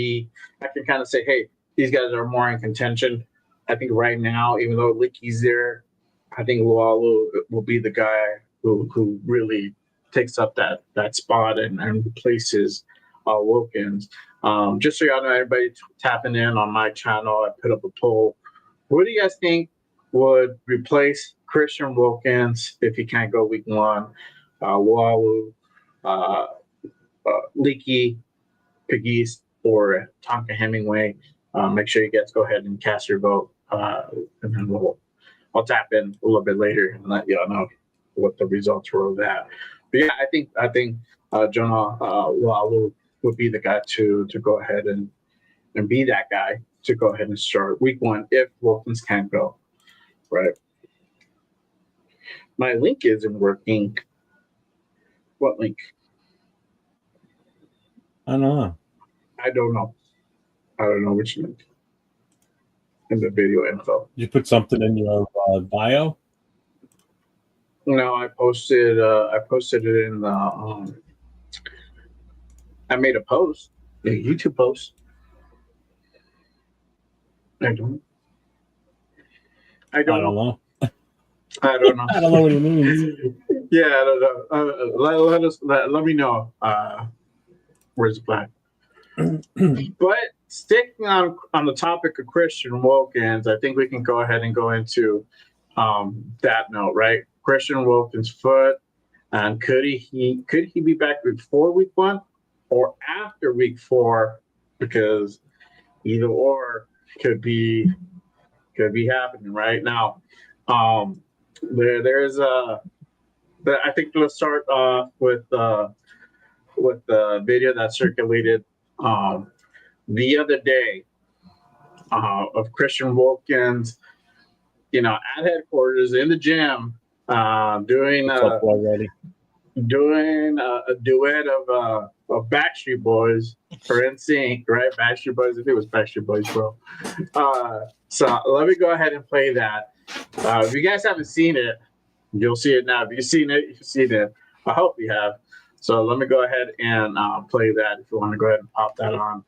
say, hey, these guys are more in contention. I think right now, even though Leaky's there, I think Lualu will be the guy who really takes up that spot and replaces Wilkins. Just so y'all know, everybody tapping in on my channel, I put up a poll. What do you guys think would replace Christian Wilkins if he can't go week 1? Lualu, Leaky, Pegues, or Tonka Hemingway? Make sure you guys go ahead and cast your vote, and then I'll tap in a little bit later and let y'all know what the results were of that. But yeah, I think Jonah Lualu would be the guy to go ahead and be that guy to go ahead and start week 1 if Wilkins can't go. Right. My link isn't working. What link? I don't know. I don't know which link in the video info. Did you put something in your bio? No, I posted it in the I made a post, a YouTube post. I don't know. I don't know. I don't know. I don't know what he means. Yeah, I don't know. Let me know. Where's the flag? But sticking on the topic of Christian Wilkins, I think we can go ahead and go into that note, right? Christian Wilkins' foot, and could he be back before week 1 or after week 4? Because either or could be happening right now. There's I think let's start with the video that circulated the other day of Christian Wilkins, at headquarters in the gym, doing a duet of Backstreet Boys for NSYNC, right? Backstreet Boys. I think it was Backstreet Boys, bro. So let me go ahead and play that. If you guys haven't seen it, you'll see it now. If you've seen it, you've seen it. I hope you have. So let me go ahead and play that. If you want to go ahead and pop that on.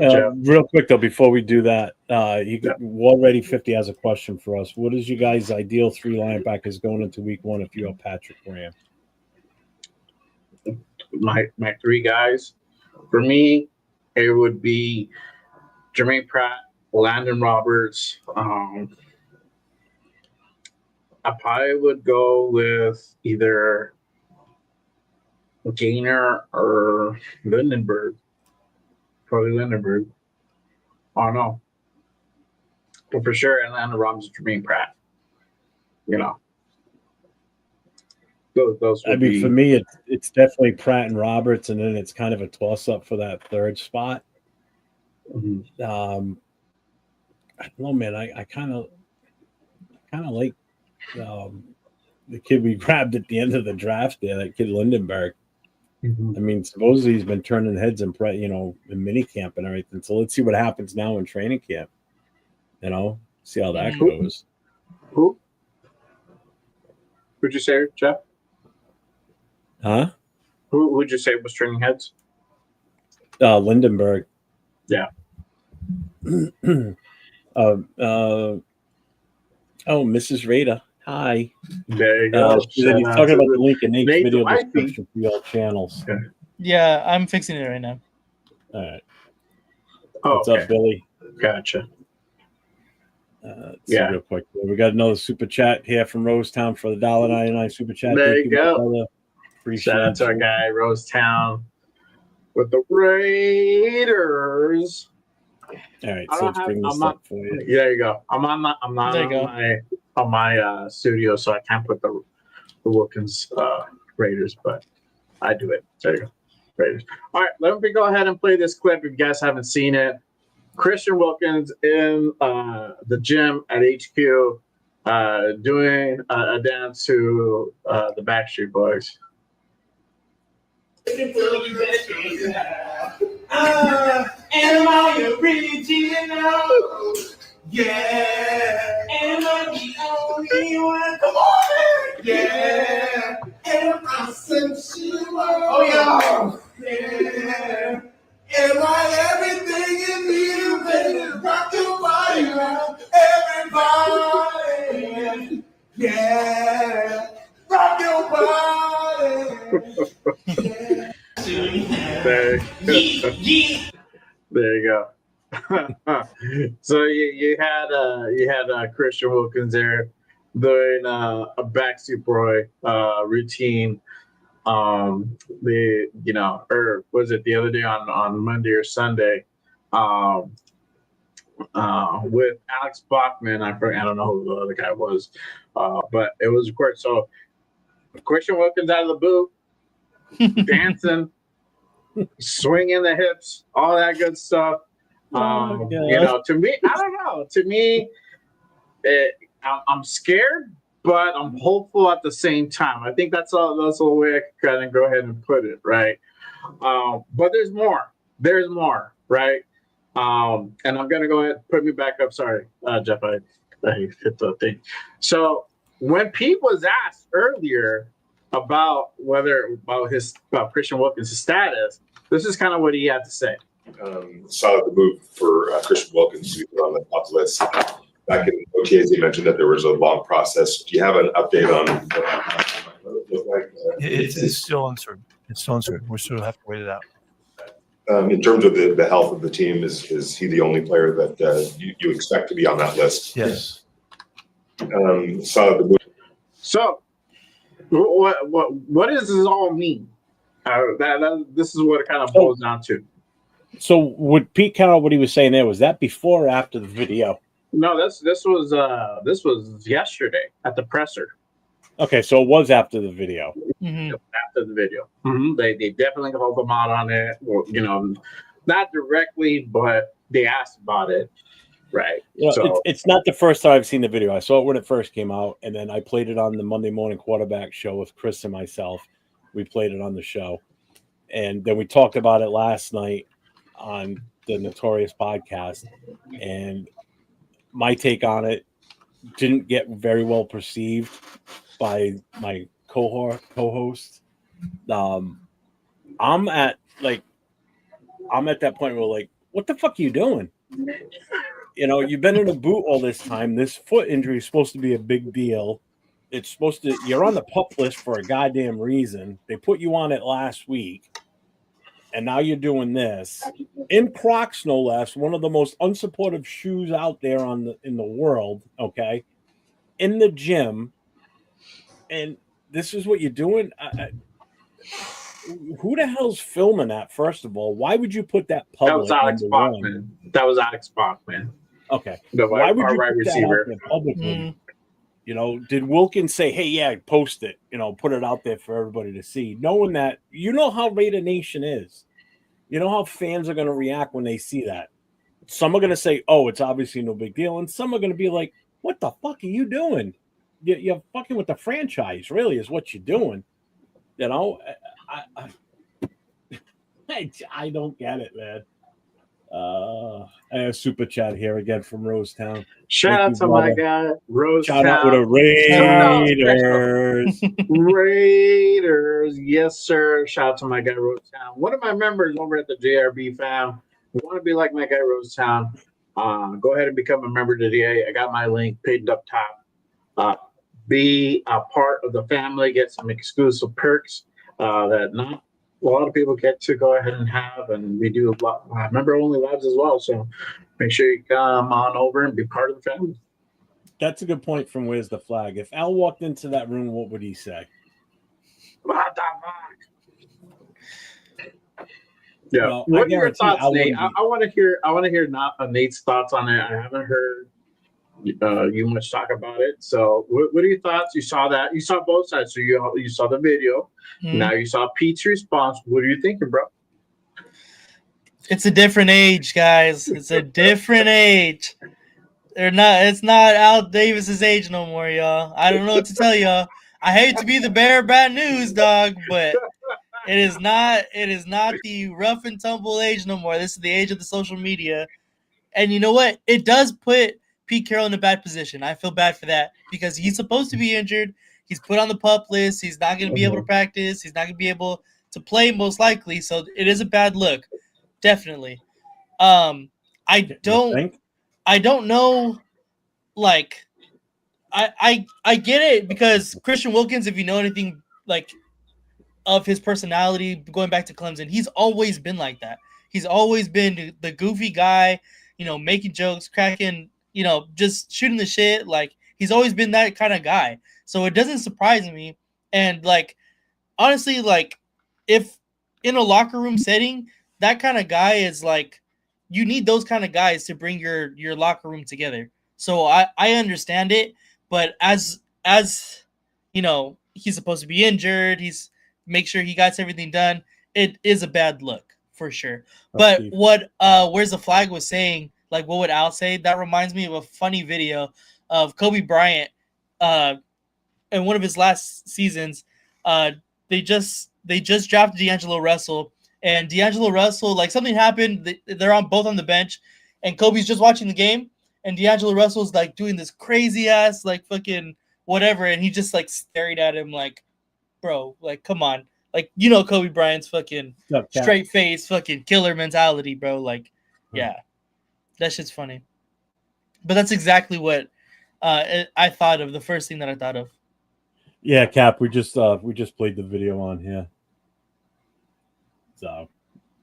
Jeff. Real quick though, before we do that, Already 50 has a question for us. What is you guys' ideal 3 linebackers going into week 1 if you have Patrick Graham? My 3 guys, for me, it would be Jermaine Pratt, Landon Roberts. I probably would go with either Gainer or Lindenberg. Probably Lindenberg. I don't know. for sure. And Atlanta Robinson, Jermaine Pratt. You know, those would be. For me, it's definitely Pratt and Roberts, and then it's kind of a toss-up for that third spot. Mhm. I don't know, man. I kind of like the kid we grabbed at the end of the draft there, that kid Lindenberg. Mhm. I mean, supposedly he's been turning heads in mini camp and everything. So let's see what happens now in training camp. See how that goes. Who? Who'd you say, Jeff? Huh? Who'd you say was turning heads? Lindenberg. Yeah. Mrs. Rada. Hi. There you go. He's talking about the link in Nate's Nate, video the wifey. description for y'all channels. Okay. Yeah, I'm fixing it right now. All right. Oh, What's okay. up, Billy? Gotcha. Let's see real quick. We got another super chat here from Rosetown for the $1.99 super chat. There Thank you go. brother. Appreciate Shout out to our you. guy, Rosetown, with the Raiders. All right, so let's bring this up for you. Yeah, there you go. I'm not There you go. on my studio, so I can't put the Wilkins Raiders, but I do it. There you go. Raiders. All right, let me go ahead and play this clip if you guys haven't seen it. Christian Wilkins in the gym at HQ doing a dance to the Backstreet Boys. Am I original? Yeah. Am I the only one? Come on, man. Yeah. Am I sensual? Oh, yeah. Am I everything you need to baby? Rock your body around. Everybody. Yeah. Rock your body. Yeah. There you go. So you had Christian Wilkins there doing a Backstreet Boy routine. Or was it the other day on Monday or Sunday? With Alex Bachman. I don't know who the other guy was, but it was great. So Christian Wilkins out of the booth, dancing, swinging the hips, all that good stuff. To me, I don't know. To me, I'm scared, but I'm hopeful at the same time. I think that's the way I can kind of go ahead and put it, right? But there's more. There's more, right? And I'm gonna go ahead and put me back up. Sorry, Jeff, I hit the thing. So when Pete was asked earlier about Christian Wilkins' status, this is kind of what he had to say. Saw the move for Christian Wilkins to be put on the top list. Back in OTAs, you mentioned that there was a long process. Do you have an update on what that might look like? It's still uncertain. It's still uncertain. We still have to wait it out. In terms of the health of the team, is he the only player that you expect to be on that list? Yes. Saw the move. So, what does this all mean? This is what it kind of boils down to. So, would Pete Carroll, what he was saying there, was that before or after the video? No, this was yesterday at the presser. Okay, so it was after the video. Mm-hmm. After the video, they definitely called them out on it. Or, not directly, but they asked about it, right? So it's not the first time I've seen the video. I saw it when it first came out, and then I played it on the Monday Morning Quarterback show with Chris and myself. We played it on the show, and then we talked about it last night on the Notorious podcast, and my take on it didn't get very well perceived by my co-host. I'm at that point where what the fuck are you doing? You've been in a boot all this time. This foot injury is supposed to be a big deal. You're on the PUP list for a goddamn reason. They put you on it last week, and now you're doing this in Crocs, no less. One of the most unsupportive shoes out there in the world. Okay, in the gym, and this is what you're doing. Who the hell's filming that? First of all, why would you put that public? That was Alex Bachman. Okay. The Why would our you wide put that out receiver. there publicly? Mm. You know, did Wilkins say, "Hey, yeah, post it. You know, put it out there for everybody to see," knowing that you know how Raider Nation is. You know how fans are going to react when they see that. Some are going to say, "Oh, it's obviously no big deal," and some are going to be like, "What the fuck are you doing? You're fucking with the franchise. Really, is what you're doing." You know, I don't get it, man. I have super chat here again from Rosetown. Shout out you, to my brother. guy, Rose Shout out Town. to the Shout out, Raiders. Raiders. Yes, sir. Shout out to my guy, Rose Town. One of my members over at the JRB fam. If you want to be like my guy, Rose Town, go ahead and become a member today. I got my link pinned up top. Be a part of the family, get some exclusive perks that not a lot of people get to go ahead and have, and we do member-only lives as well. So make sure you come on over and be part of the family. That's a good point from Where's the Flag. If Al walked into that room, what would he say? What the fuck? Yeah. Well, What are your guarantee thoughts, Al Nate? wouldn't I want to hear. Nate's thoughts on it. I haven't heard you much talk about it. So, what are your thoughts? You saw that. You saw both sides. So you saw the video. Now you saw Pete's response. What are you thinking, bro? It's a different age, guys. It's a different age. It's not Al Davis's age no more, y'all. I don't know what to tell y'all. I hate to be the bearer of bad news, dog, but it is not the rough and tumble age no more. This is the age of the social media. And you know what? It does put Pete Carroll in a bad position. I feel bad for that because he's supposed to be injured. He's put on the PUP list. He's not going to be able to practice. He's not going to be able to play most likely. So it is a bad look. Definitely. I don't know. Like, I get it because Christian Wilkins, if you know anything like of his personality going back to Clemson, he's always been like that. He's always been the goofy guy, you know, making jokes, cracking, you know, just shooting the shit. Like, he's always been that kind of guy. So it doesn't surprise me. And like, honestly, like if in a locker room setting, that kind of guy is like, you need those kind of guys to bring your locker room together. So I understand it, but as you know, he's supposed to be injured. He's make sure he got everything done. It is a bad look for sure. But what Where's the Flag was saying, like what would Al say? That reminds me of a funny video of Kobe Bryant in one of his last seasons. They just drafted D'Angelo Russell. And D'Angelo Russell, like something happened. They're both on the bench, and Kobe's just watching the game. And D'Angelo Russell's like doing this crazy ass like fucking whatever, and he just like staring at him like, bro, like come on, like you know Kobe Bryant's fucking straight face fucking killer mentality, bro. Like, yeah, that shit's funny. But that's exactly what I thought of. The first thing that I thought of. Yeah, Cap. We just played the video on here. So,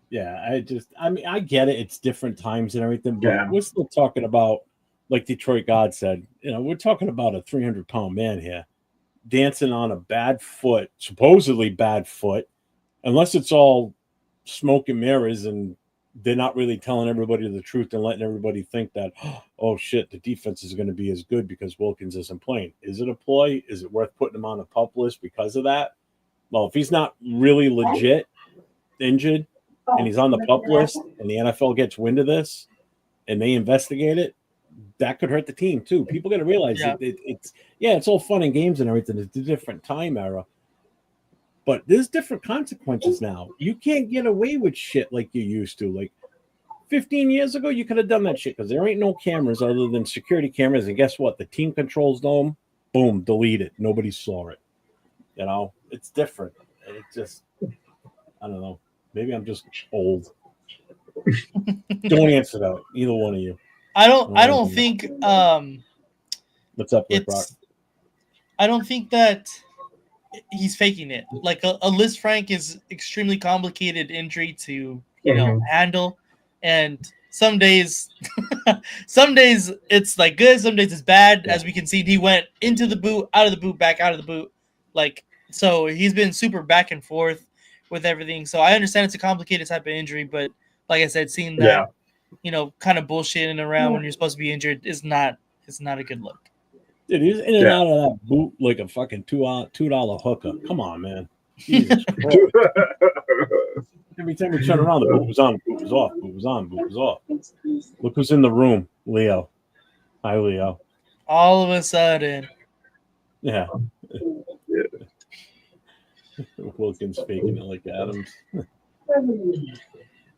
yeah, I mean, I get it. It's different times and everything, but we're still talking about, like Detroit God said, you know, we're talking about a 300-pound man here dancing on a bad foot, supposedly bad foot, unless it's all smoke and mirrors and they're not really telling everybody the truth and letting everybody think that, oh, shit, the defense is going to be as good because Wilkins isn't playing. Is it a ploy? Is it worth putting him on a PUP list because of that? Well, if he's not really legit injured and he's on the PUP list and the NFL gets wind of this and they investigate it, that could hurt the team too. People got to realize it's all fun and games and everything. It's a different time era, but there's different consequences now. You can't get away with shit like you used to. Like 15 years ago, you could have done that shit because there ain't no cameras other than security cameras. And guess what? The team controls them. Boom, delete it. Nobody saw it. You know, it's different. It just, I don't know. Maybe I'm just old. Don't answer that. Either one of you. I don't think What's up, Rick Rock? I don't think that he's faking it. Like a Liz Frank is extremely complicated injury to handle, and some days it's like good, some days it's bad. As we can see, he went into the boot, out of the boot, back out of the boot. Like, so he's been super back and forth with everything. So I understand it's a complicated type of injury, but like I said, seeing that kind of bullshitting around when you're supposed to be injured is not a good look. Dude, he's in and out of that boot like a fucking $2 hooker. Come on, man. Jesus Christ. Every time we turn around, the boot was on, boot was off, boot was on, boot was off. Look who's in the room, Leo. Hi, Leo. All of a sudden. Yeah. Wilkins faking it like Adams.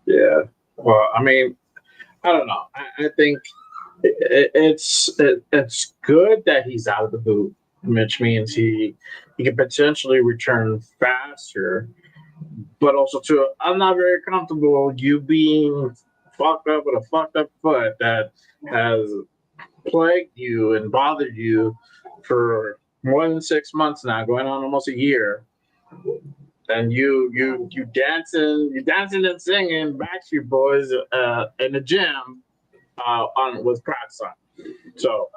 Yeah. Well, I mean, I don't know. I think it's good that he's out of the boot, which means he can potentially return faster. But also, too, I'm not very comfortable you being fucked up with a fucked up foot that has plagued you and bothered you for more than 6 months now, going on almost a year. And you dancing and singing Backstreet Boys in the gym with Crocs on. So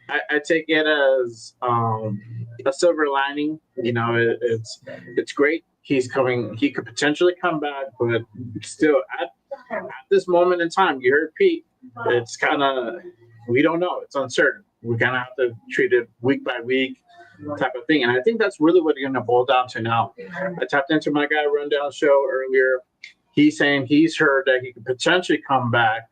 I take it as a silver lining. It's great. He's coming. He could potentially come back, but still, at this moment in time, you heard Pete. It's kind of, we don't know. It's uncertain. We kind of have to treat it week by week type of thing. And I think that's really what you're going to boil down to now. I tapped into my guy Rundown show earlier. He's saying he's heard that he could potentially come back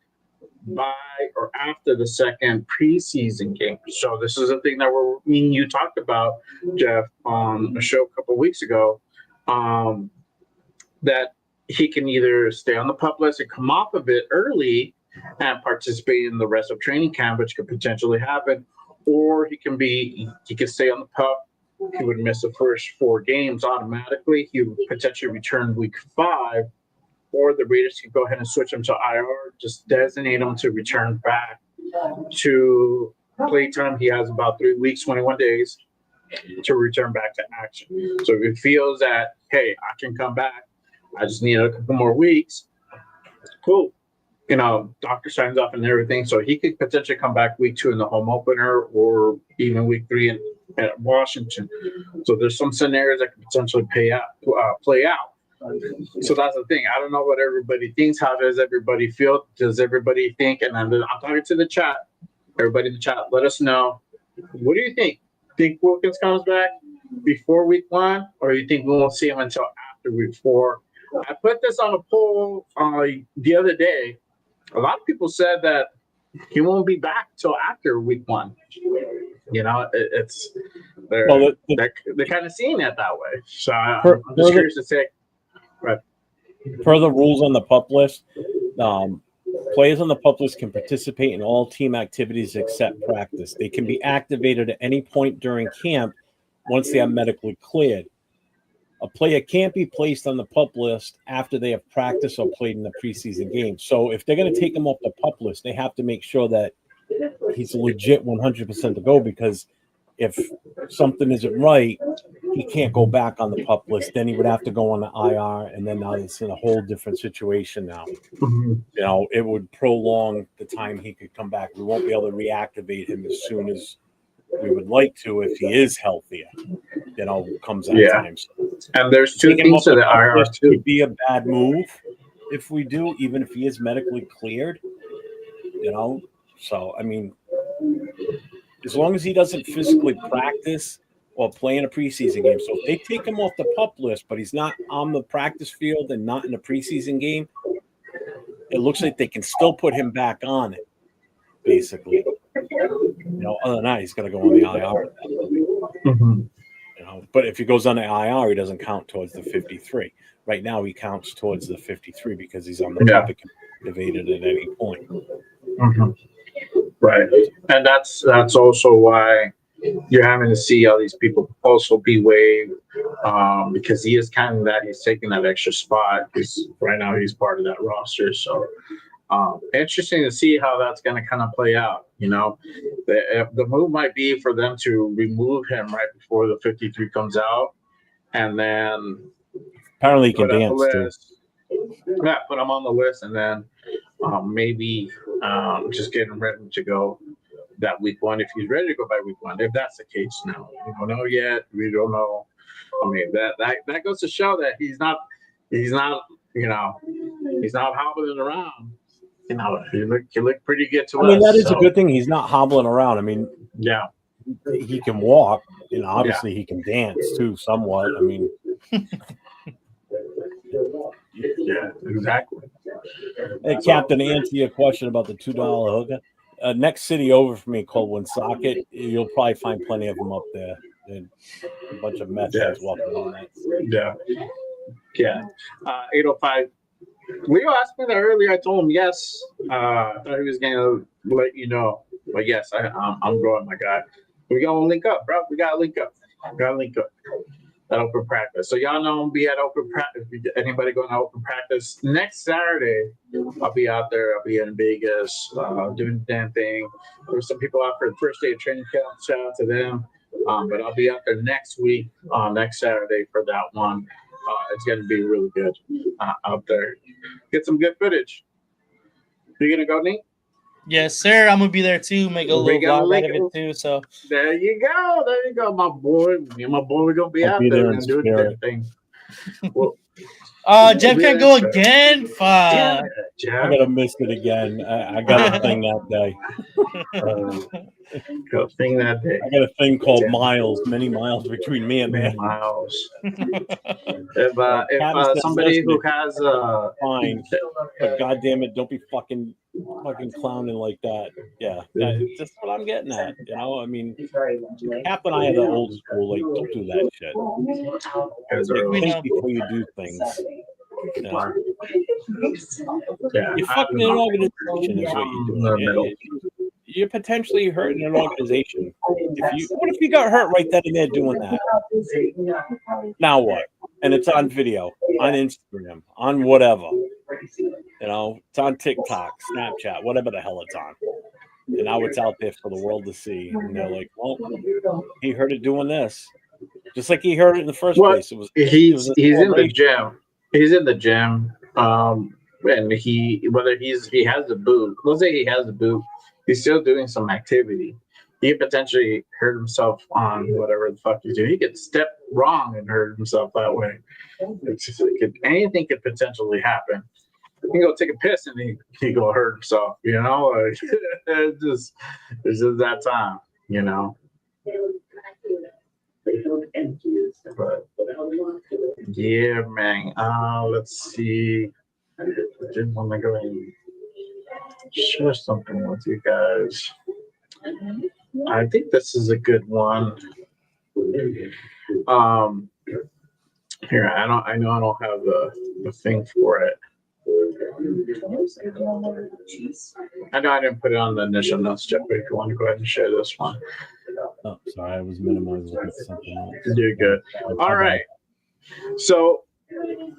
by or after the second preseason game. So this is a thing that you talked about, Jeff, on a show a couple of weeks ago, that he can either stay on the PUP list and come off of it early and participate in the rest of training camp, which could potentially happen, or he can stay on the PUP. He would miss the first 4 games automatically. He would potentially return week 5, or the Raiders could go ahead and switch him to IR, just designate him to return back to playtime. He has about 3 weeks, 21 days to return back to action. So if he feels that, hey, I can come back, I just need a couple more weeks, cool. Doctor signs off and everything. So he could potentially come back week 2 in the home opener, or even week 3 at Washington. So there's some scenarios that could potentially play out. So that's the thing. I don't know what everybody thinks. How does everybody feel? Does everybody think? And I'm talking to the chat. Everybody in the chat, let us know. What do you think? Think Wilkins comes back before week 1, or you think we won't see him until after week 4? I put this on a poll the other day. A lot of people said that he won't be back till after week 1. They're kind of seeing it that way. So I'm just curious to say. Right. Per the rules on the PUP list, players on the PUP list can participate in all team activities except practice. They can be activated at any point during camp once they are medically cleared. A player can't be placed on the PUP list after they have practiced or played in the preseason game. So if they're going to take him off the PUP list, they have to make sure that he's legit 100% to go, because if something isn't right, he can't go back on the PUP list. Then he would have to go on the IR, and then now it's in a whole different situation now. Mm-hmm. It would prolong the time he could come back. We won't be able to reactivate him as soon as we would like to if he is healthier. Comes that time. So, and there's 2 things to the IR too. Would be a bad move if we do, even if he is medically cleared. So I mean, as long as he doesn't physically practice or play in a preseason game. So if they take him off the PUP list, but he's not on the practice field and not in a preseason game, it looks like they can still put him back on it, basically. Other than that, he's going to go on the IR. Mm-hmm. But if he goes on the IR, he doesn't count towards the 53. Right now, he counts towards the 53 because he's on the PUP and can be activated at any point. Mm-hmm. Right, and that's also why you're having to see all these people also be waived, because he is kind of that he's taking that extra spot, because right now he's part of that roster. So interesting to see how that's going to kind of play out. The move might be for them to remove him right before the 53 comes out, and then apparently he can dance too. Yeah, put him on the list, and then maybe just get him ready to go that week 1 if he's ready to go by week 1. If that's the case, now we don't know yet. We don't know. I mean, that goes to show that he's not you know, he's not hobbling around. You know, he looked pretty good to us. I mean, that is so, a good thing. He's not hobbling around. I mean, yeah. he can walk. You know, obviously he can dance too, somewhat. I mean, Yeah, exactly. hey, Captain, to answer your question about the $2 hooker, next city over for me called Woonsocket. You'll probably find plenty of them up there. And a bunch of meth heads walking on that. Yeah. 805. Leo asked me that earlier. I told him yes. I thought he was gonna let you know, but yes, I'm going, my guy. We gonna link up, bro. We gotta link up. At open practice. So y'all know I'm gonna be at open practice. Anybody going to open practice next Saturday? I'll be out there. I'll be in Vegas doing the damn thing. There's some people out for the first day of training camp. Shout out to them. But I'll be out there next week, next Saturday for that one. It's gonna be really good out there. Get some good footage. You gonna go, Nate? Yes, sir. I'm gonna be there too. Make a little vlog out of it too. So there you go, my boy. Me and my boy, we're gonna be out there and do the thing. Well, Jeff can't go again. I gotta miss it again. I got a thing that day. Got a thing that day. I got a thing called miles. Many miles between me and man. Miles. If somebody who has fine, but goddamn it, don't be fucking clowning like that. Yeah, that's just what I'm getting at. You know, I mean, Cap and I are the old school. Like, don't do that shit. Think before you do things. You know? You're fucking an organization is what you're doing. You're potentially hurting an organization. What if you got hurt right then and there doing that? Now what? And it's on video, on Instagram, on whatever. You know, it's on TikTok, Snapchat, whatever the hell it's on. And now it's out there for the world to see. And they're like, well, he heard it doing this. Just like he heard it in the first place. He's in the gym. He's in the gym. And he has the boot. Let's say he has the boot. He's still doing some activity. He could potentially hurt himself on whatever the fuck he's doing. He could step wrong and hurt himself that way. Anything could potentially happen. He can go take a piss and he go hurt himself. You know, it's just that time. You know. But, yeah, man. Let's see. I didn't want to go and share something with you guys. I think this is a good one. Here, I know I don't have the thing for it. I know I didn't put it on the initial notes, Jeff, but if you want to go ahead and share this one. Oh, sorry, I was minimizing something else. You're good. All right. So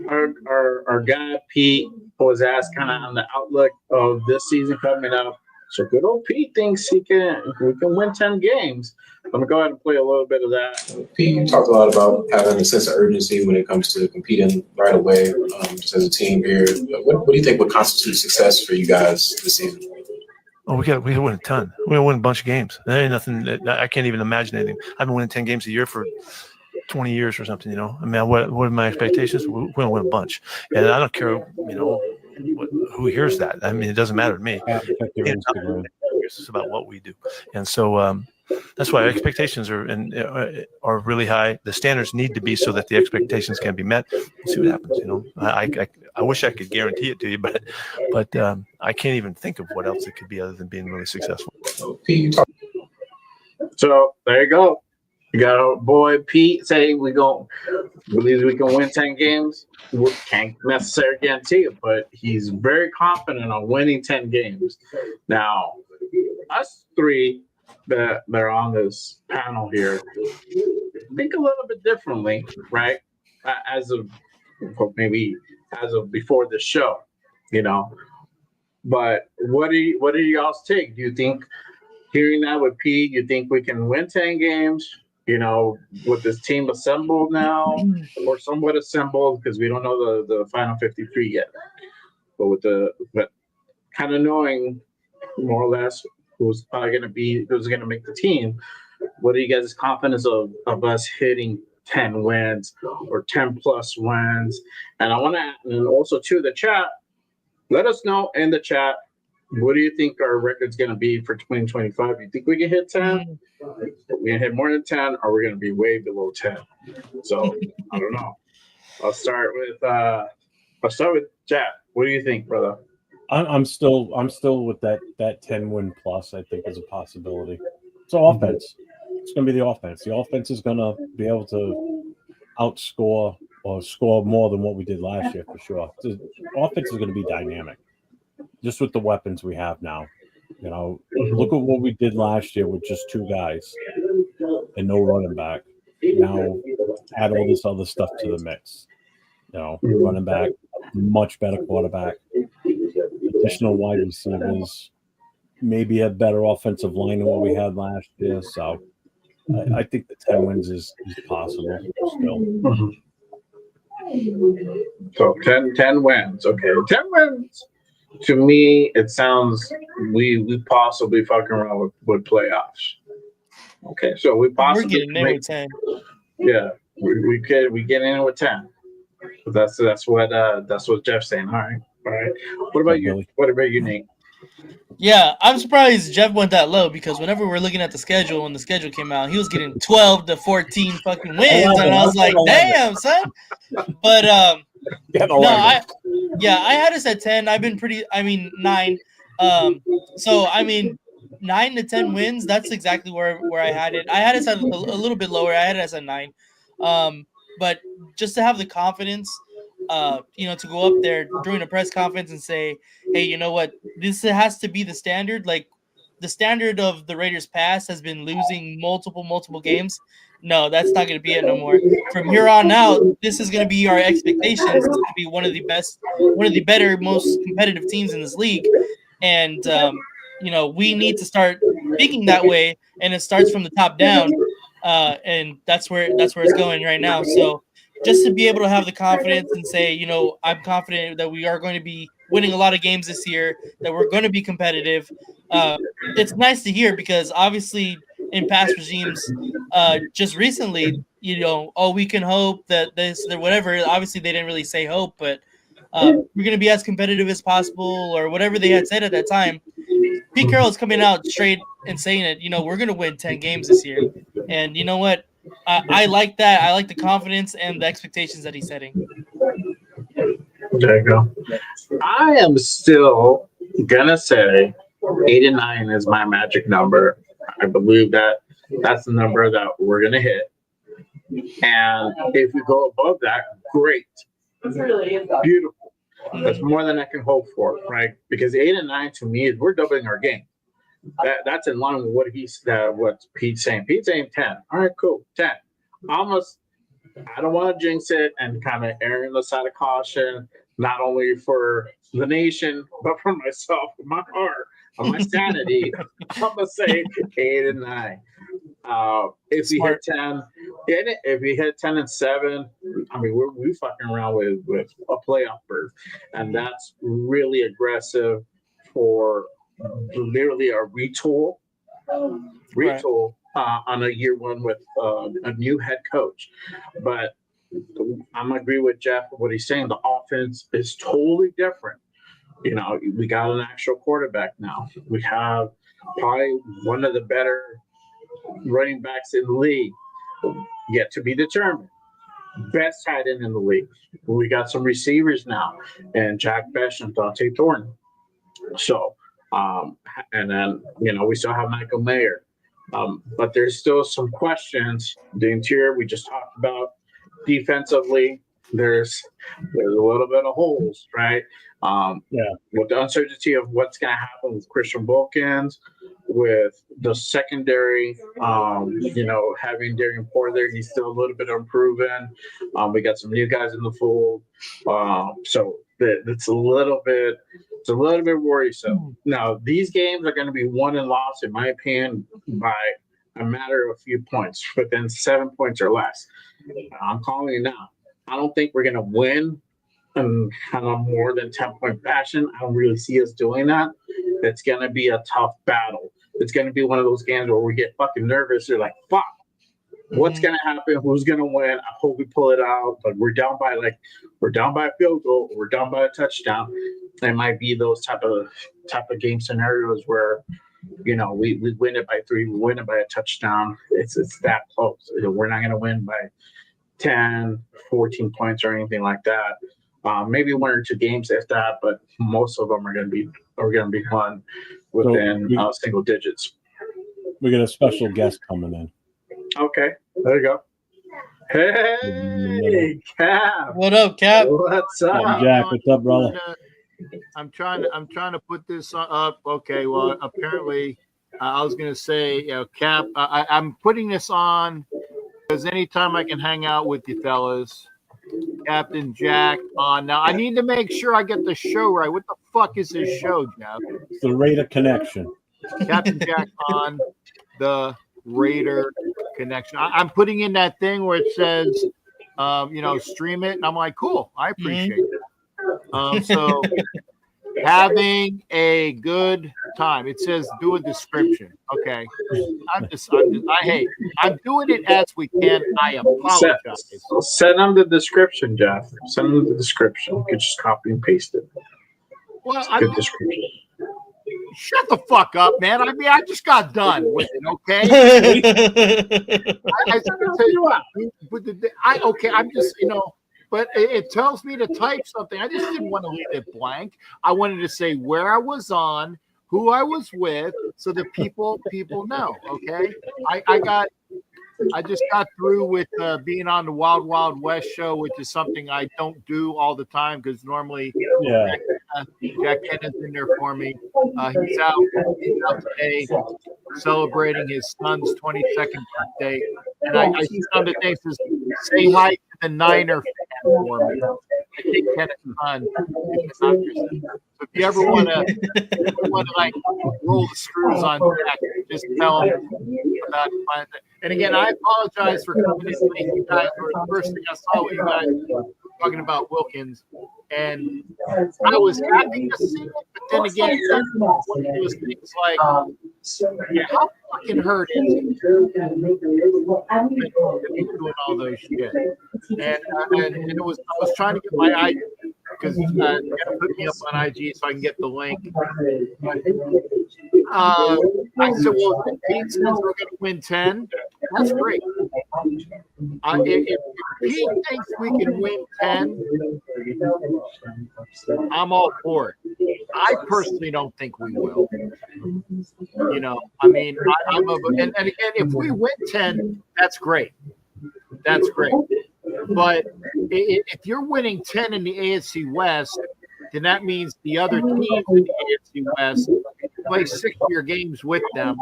our guy Pete was asked kind of on the outlook of this season coming up. So good old Pete thinks we can win 10 games. I'm gonna go ahead and play a little bit of that. Pete, you talked a lot about having a sense of urgency when it comes to competing right away, just as a team here. What do you think would constitute success for you guys this season? Oh, we win a ton. We're gonna win a bunch of games. There ain't nothing. I can't even imagine anything. I've been winning 10 games a year for 20 years or something. You know, I mean, what are my expectations? We're gonna win a bunch, and I don't care. You know, who hears that? I mean, it doesn't matter to me. It's about what we do, and so that's why expectations are really high. The standards need to be so that the expectations can be met. We'll see what happens. You know, I wish I could guarantee it to you, but I can't even think of what else it could be other than being really successful. So there you go. You got our boy Pete say believes we can win 10 games. We can't necessarily guarantee it, but he's very confident on winning 10 games. Now, us three that are on this panel here think a little bit differently, right? As of before the show, you know. But what do y'all's take? Do you think, hearing that with Pete, you think we can win 10 games? You know, with this team assembled now, or somewhat assembled, because we don't know the final 53 yet. But kind of knowing more or less who's going to make the team, what are you guys' confidence of us hitting 10 wins or 10 plus wins. And I want to, and also to the chat, let us know in the chat, what do you think our record's going to be for 2025? You think we can hit 10? We can hit more than 10, or we're going to be way below 10? So I don't know. I'll start with Jack. What do you think, brother? I'm still with that 10 win plus. I think is a possibility. So offense, it's going to be the offense. The offense is going to be able to outscore or score more than what we did last year for sure. The offense is going to be dynamic, just with the weapons we have now. You know, look at what we did last year with just 2 guys and no running back. Now add all this other stuff to the mix. You know, running back, much better quarterback, additional wide receivers, maybe a better offensive line than what we had last year. So I think the 10 wins is possible still. So 10 wins. Okay, 10 wins. To me, it sounds we possibly fucking around with playoffs. Okay, so we possibly We're getting in with 10. Yeah, we get in with 10. That's what Jeff's saying. All right. What about you? What about you, Nate? Yeah, I'm surprised Jeff went that low because whenever we're looking at the schedule, when the schedule came out, he was getting 12 to 14 fucking wins, and I was like, damn, son. But no, I had us at 10. I've been 9. So 9 to 10 wins. That's exactly where I had it. I had us at a little bit lower. I had us at 9. But just to have the confidence, to go up there during a press conference and say, hey, you know what, this has to be the standard. Like the standard of the Raiders past has been losing multiple games. No, that's not going to be it no more. From here on out, this is going to be our expectations. This is going to be one of the better, most competitive teams in this league. And, we need to start thinking that way. And it starts from the top down. And that's where it's going right now. So just to be able to have the confidence and say, I'm confident that we are going to be winning a lot of games this year, that we're going to be competitive. It's nice to hear because obviously in past regimes, just recently, we can hope that that whatever. Obviously they didn't really say hope, but we're going to be as competitive as possible or whatever they had said at that time. Pete Carroll is coming out straight and saying it, we're going to win 10 games this year. And you know what? I like that. I like the confidence and the expectations that he's setting. There you go. I am still going to say 8 and 9 is my magic number. I believe that's the number that we're going to hit. And if we go above that, great. Beautiful. That's more than I can hope for, right? Because 8 and 9 to me is we're doubling our game. That's in line with what Pete's saying. Pete's saying 10. All right, cool. 10. Almost. I don't want to jinx it and kind of err on the side of caution, not only for the nation, but for myself, my heart, and my sanity. I'm gonna say 8 and 9. If we hit 10, if we hit 10 and 7, we fucking around with a playoff berth, and that's really aggressive for literally a retool on a year one with a new head coach. But I'm agree with Jeff what he's saying. The offense is totally different. We got an actual quarterback now. We have probably one of the better running backs in the league, yet to be determined. Best tight end in the league. We got some receivers now, and Jack Besh and Dante Thornton. So, and then we still have Michael Mayer, but there's still some questions. The interior we just talked about. Defensively, there's a little bit of holes, right? With the uncertainty of what's going to happen with Christian Wilkins, with the secondary, having Darian Porter there, he's still a little bit unproven. We got some new guys in the fold, so it's a little bit worrisome. Now, these games are going to be won and lost, in my opinion, by a matter of a few points, within 7 points or less. I'm calling it now. I don't think we're going to win in kind of more than 10-point fashion. I don't really see us doing that. It's going to be a tough battle. It's going to be one of those games where we get fucking nervous. You're like, fuck, what's gonna happen, who's gonna win. I hope we pull it out, but we're down by a field goal, we're down by a touchdown. It might be those type of game scenarios where, you know, we win it by 3, we win it by a touchdown. It's that close. We're not gonna win by 10, 14 points or anything like that. Maybe 1 or 2 games if that, but most of them are gonna be won within single digits. We got a special guest coming in. Okay, there you go. Hey, Cap. What up, Cap? What's up? Jack, what's up, brother? I'm trying to put this up. Okay, well, apparently, I was gonna say, Cap. I'm putting this on because anytime I can hang out with you fellas, Captain Jack on. Now I need to make sure I get the show right. What the fuck is this show, Jeff? It's the Raider Connection. Captain Jack on the Raider Connection. I'm putting in that thing where it says, stream it, and I'm like, cool. I appreciate it. So having a good time. It says do a description. Okay. I'm doing it as we can. I apologize. Send them the description, Jeff. Send them the description. You can just copy and paste it. Well, Good description. Shut the fuck up, man. I mean, I just got done with it, okay? I'm just, but it tells me to type something. I just didn't want to leave it blank. I wanted to say where I was on, who I was with, so that people know, okay? I just got through with being on the Wild Wild West show, which is something I don't do all the time because normally Jack Kenneth's in there for me. He's out today celebrating his son's 22nd birthday. And I see some of the things says, say hi to the Niner fan for me. I think Kenneth's son is an actress. So if you ever want to like roll the screws on Jack, just tell him about it. And again, I apologize for coming in late. You guys were the first thing I saw when you guys were talking about Wilkins. And I was happy to see it, but then again, it's one of those things like, how fucking hurt is it? Doing all those shit. And it was, I was trying to get my eye, because you got to put me up on IG so I can get the link. I said, well, if Pete says we're going to win 10, that's great. If Pete thinks we can win 10, I'm all for it. I personally don't think we will. I mean, and again, if we win 10, that's great. That's great. But if you're winning 10 in the AFC West, then that means the other teams in the AFC West play 6 of your games with them.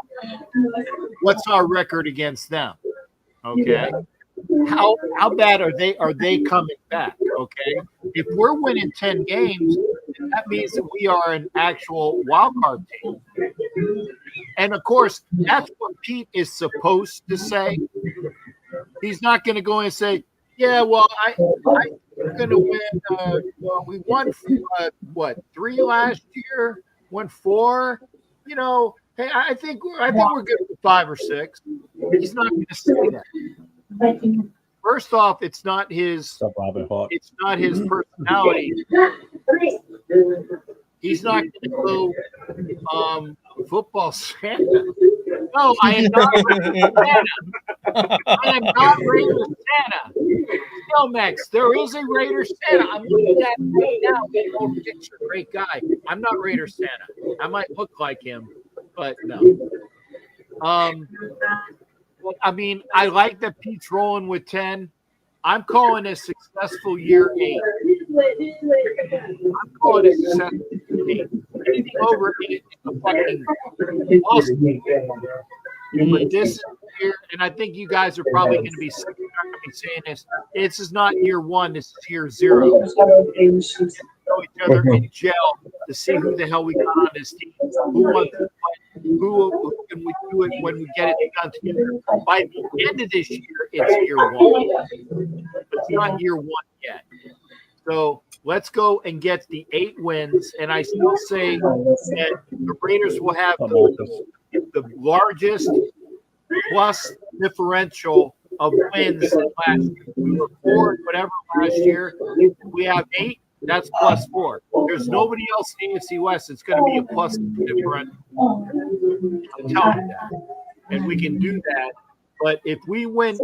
What's our record against them? Okay. How bad are they coming back? Okay. If we're winning 10 games, that means that we are an actual wild card team. And of course, that's what Pete is supposed to say. He's not going to go in and say, yeah, well, I'm going to win. We won, 3 last year, won 4. Hey, I think we're good with 5 or 6. He's not going to say that. First off, it's not his personality. He's not going to go football Santa. No, I am not Raider Santa. I am not Raider Santa. Max, there is a Raider Santa. I'm looking at him right now. Old picture, great guy. I'm not Raider Santa. I might look like him, but no. I mean, I like that Pete's rolling with 10. I'm calling a successful year 8. I'm calling it successful year 8. Anything over 8 is a fucking awesome. But this year, and I think you guys are probably going to be saying this. This is not year 1. This is year 0. Know each other in jail to see who the hell we got on this team. Who wants to play? Who can we do it when we get it done together? By the end of this year, it's year 1. It's not year 1 yet. So let's go and get the 8 wins. And I still say that the Raiders will have the largest plus differential of wins last year. We were 4 whatever last year. We have 8. That's +4. There's nobody else in the AFC West that's going to be a plus differential. I'm telling you that, and we can do that. But if we win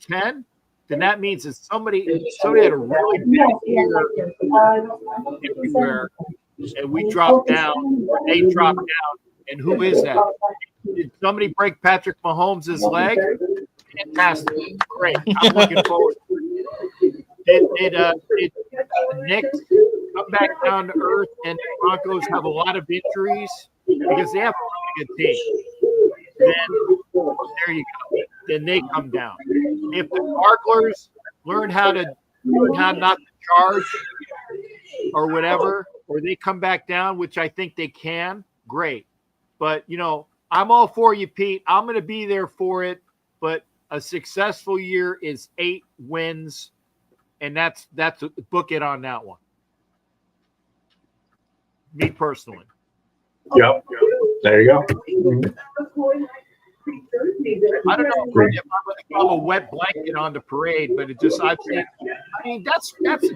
10, then that means that somebody had a really big year everywhere, and we dropped down, or they dropped down. And who is that? Did somebody break Patrick Mahomes' leg? Fantastic, great. I'm looking forward to it. Did the Knicks come back down to earth and the Broncos have a lot of injuries because they have a really good team? Then there you go. Then they come down. If the Sparklers learn how not to charge or whatever, or they come back down, which I think they can, great. But I'm all for you, Pete. I'm going to be there for it. But a successful year is 8 wins. And that's book it on that one. Me personally. Yep. There you go. I don't know if I'm a wet blanket on the parade, but that's a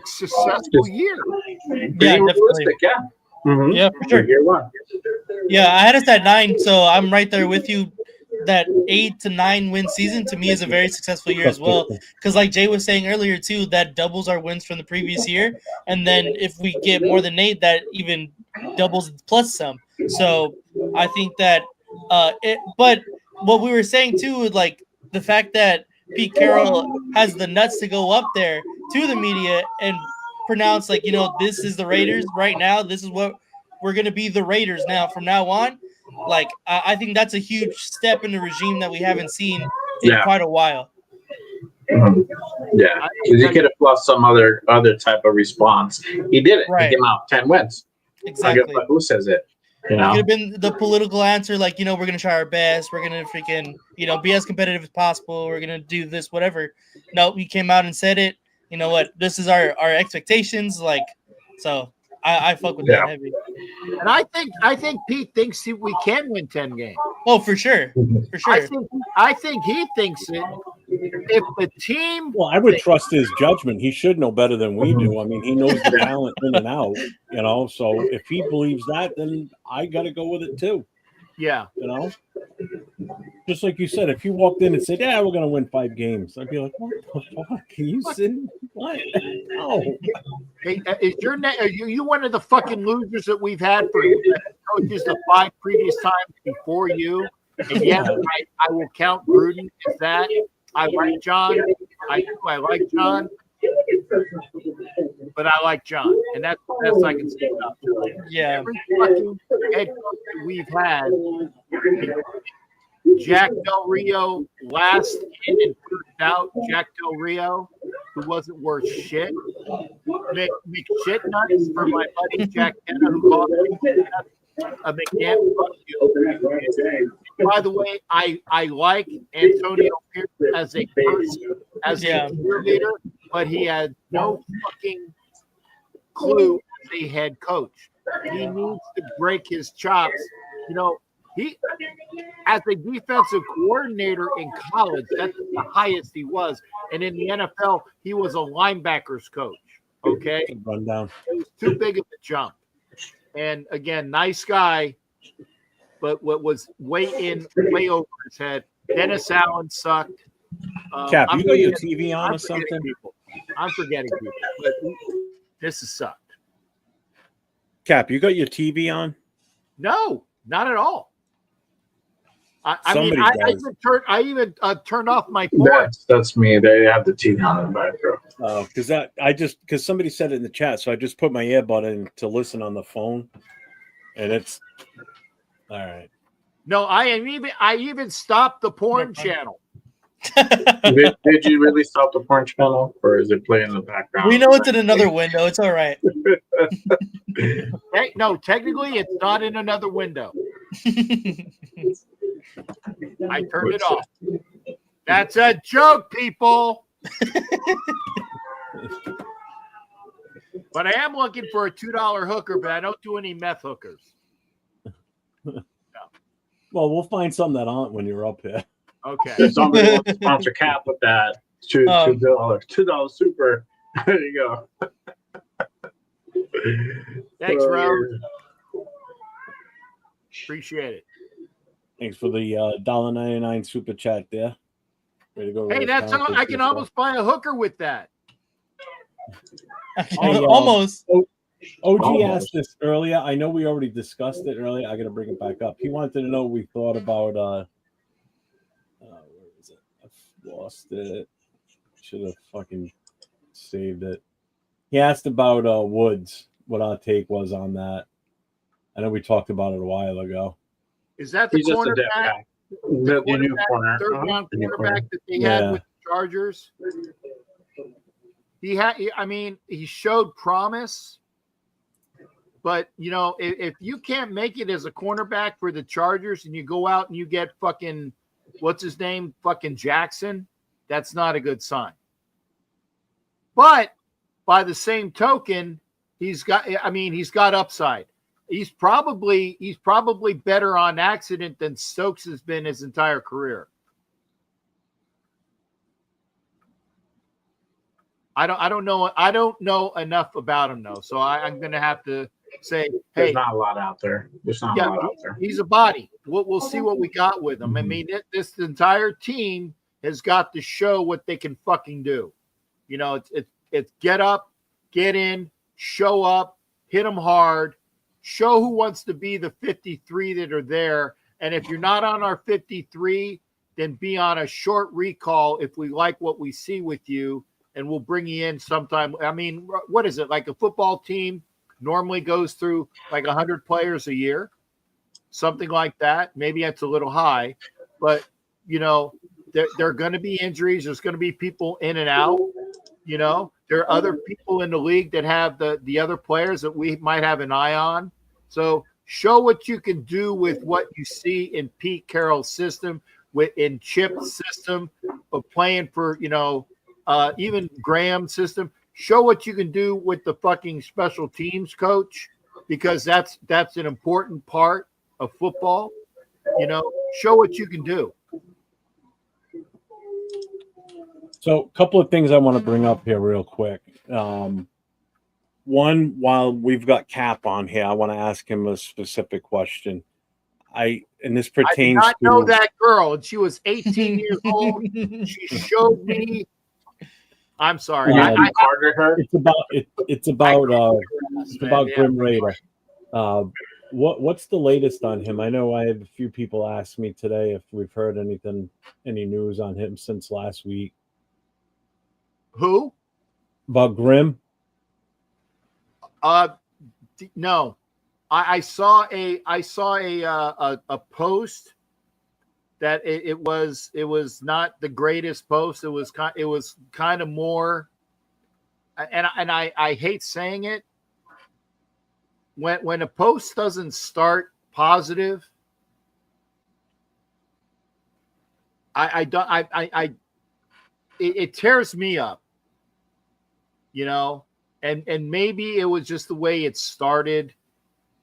successful year. Yeah, definitely. Yeah. Mm-hmm. Yeah, for sure. Year 1. Yeah, I had us at 9, so I'm right there with you. That 8 to 9 win season to me is a very successful year as well. Because like Jay was saying earlier too, that doubles our wins from the previous year, and then if we get more than 8, that even doubles plus some. So I think that but what we were saying too, like the fact that Pete Carroll has the nuts to go up there to the media and pronounce like, this is the Raiders right now. This is what we're gonna be, the Raiders now from now on. Like, I think that's a huge step in the regime that we haven't seen in quite a while. Mm-hmm. Yeah, because he could have plus some other type of response. He did it. Right. He came out 10 wins. Exactly. Who says it? It could have been the political answer, like, we're going to try our best. We're going to freaking, be as competitive as possible. We're going to do this, whatever. No, he came out and said it. You know what? This is our expectations. Like, so I fuck with that heavy. And I think Pete thinks we can win 10 games. Oh, for sure. For sure. I think he thinks it. If the team, well, I would trust his judgment. He should know better than we do. I mean, he knows the talent in and out, so if he believes that, then I got to go with it too. Yeah. Just like you said, if you walked in and said, yeah, we're going to win 5 games, I'd be like, what the fuck? Can you sin? What? No. Hey, are you one of the fucking losers that we've had for coaches the 5 previous times before you? And yes, I will count Gruden as that. I like John. I like John. But I like John. And that's the best I can say about John. Yeah. Every fucking head coach that we've had, Jack Del Rio last in and first out, Jack Del Rio, who wasn't worth shit. McShitnuts for my buddy Jack Kenna, who called me McNabb. By the way, I like Antonio Pierce as a person, as a cheerleader, but he had no fucking clue as a head coach. He needs to break his chops. He, as a defensive coordinator in college, that's the highest he was. And in the NFL, he was a linebackers coach. Okay. Run down. It was too big of a jump. And again, nice guy, but what was way over his head. Dennis Allen sucked. Cap, you got your TV on or something? I'm forgetting people, but this has sucked. Cap, you got your TV on? No, not at all. I even turned off my phone. That's me. They have the TV on in the background. Oh, because somebody said it in the chat, so I just put my earbud in to listen on the phone, and it's all right. No, I even stopped the porn channel. Did you really stop the porn channel, or is it playing in the background? We know it's in another window. It's all right. No, technically, it's not in another window. I turned it off. That's a joke, people. But I am looking for a $2 hooker, but I don't do any meth hookers. No. Well, we'll find some that aren't when you're up here. Okay. Somebody wants to sponsor Cap with that. $2 super. There you go. Thanks, Rose. Appreciate it. Thanks for the $1.99 super chat there. Way to go. Hey, Rose. that's how I can almost buy a hooker with that. Almost. OG asked this earlier. I know we already discussed it earlier. I got to bring it back up. He wanted to know what we thought about where is it? I lost it. Should have fucking saved it. He asked about Woods, what our take was on that. I know we talked about it a while ago. Is that the He's just a depth cornerback? guy. The new corner. Third round The new corner. quarterback that they had with the Chargers. He showed promise, but if you can't make it as a cornerback for the Chargers and you go out and you get fucking what's his name, fucking Jackson, that's not a good sign. But by the same token, he's got upside. He's probably better on accident than Stokes has been his entire career. I don't know enough about him though, so I'm gonna have to say, There's hey, not a lot out there. There's not a lot out there. he's a body. We'll see what we got with him. I mean, this entire team has got to show what they can fucking do. It's get up, get in, show up, hit them hard, show who wants to be the 53 that are there. And if you're not on our 53, then be on a short recall if we like what we see with you, and we'll bring you in sometime. I mean, what is it? Like a football team normally goes through like 100 players a year, something like that. Maybe that's a little high, but there are going to be injuries. There's going to be people in and out. There are other people in the league that have the other players that we might have an eye on. So show what you can do with what you see in Pete Carroll's system, in Chip's system, of playing for, even Graham's system. Show what you can do with the fucking special teams coach, because that's an important part of football. Show what you can do. So a couple of things I want to bring up here real quick. One, while we've got Cap on here, I want to ask him a specific question. And this pertains I did not know that girl, and she was 18 years old. She showed me. I'm sorry. I carded her. It's about Grim Raider. What's the latest on him? I know I had a few people ask me today if we've heard any news on him since last week. Who? About Grim? No. I saw a post that it was not the greatest post. It was kind of more, and I hate saying it. When a post doesn't start positive, it tears me up, and maybe it was just the way it started,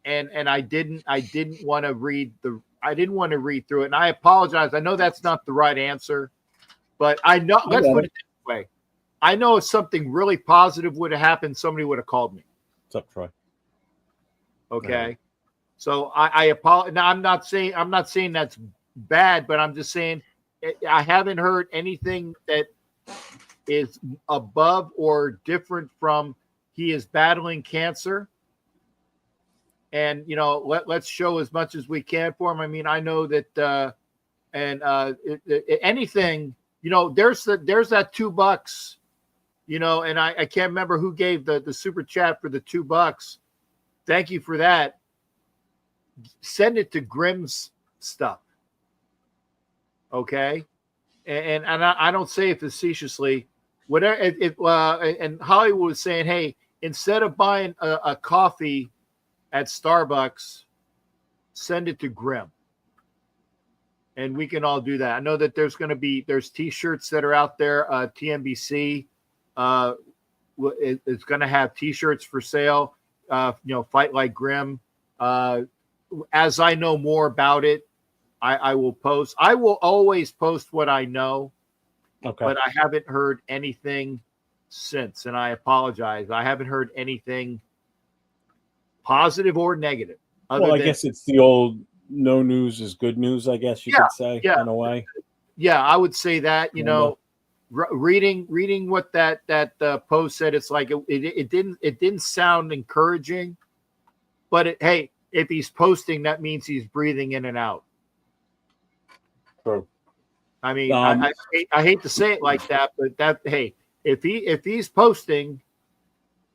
and I didn't want to read through it, and I apologize. I know that's not the right answer, but I know. Let's put it this way: I know if something really positive would have happened, somebody would have called me. What's up, Troy? Okay, so I apologize. Now I'm not saying that's bad, but I'm just saying I haven't heard anything that is above or different from he is battling cancer. And, let's show as much as we can for him. I mean, I know that, anything, there's that $2, and I can't remember who gave the super chat for the $2. Thank you for that. Send it to Grimm's stuff. Okay. And I don't say it facetiously. Whatever. And Hollywood was saying, hey, instead of buying a coffee at Starbucks, send it to Grim. And we can all do that. I know that there's t-shirts that are out there. TNBC is going to have t-shirts for sale. Fight like Grim. As I know more about it, I will post. I will always post what I know, Okay. but I haven't heard anything since, and I apologize. I haven't heard anything positive or negative. Well, I guess it's the old no news is good news, I guess you Yeah, could say, yeah. in a way. Yeah, I would say that. You Yeah. know, reading what that post said, it's like it didn't sound encouraging. But hey, if he's posting, that means he's breathing in and out. True. I mean, I hate to say it like that, but hey, if he's posting,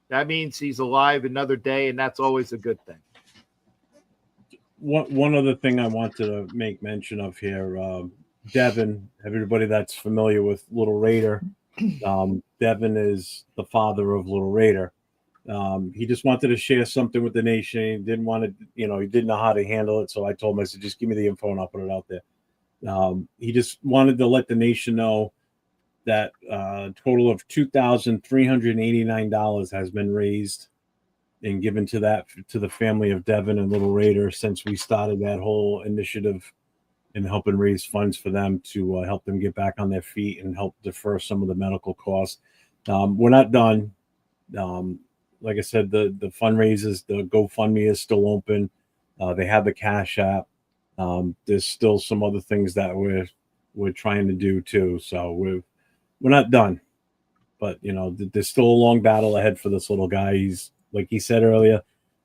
that means he's alive another day, and that's always a good thing. One other thing I wanted to make mention of here, Devin, everybody that's familiar with Little Raider, Devin is the father of Little Raider. He just wanted to share something with the nation. He didn't want to, he didn't know how to handle it. So I told him, I said, just give me the info and I'll put it out there. He just wanted to let the nation know that a total of $2,389 has been raised and given to the family of Devin and Little Raider since we started that whole initiative in helping raise funds for them to help them get back on their feet and help defer some of the medical costs. We're not done. Like I said, the fundraisers, the GoFundMe is still open. They have the Cash App. There's still some other things that we're trying to do too. So we're not done, but there's still a long battle ahead for this little guy. He's, like he said earlier,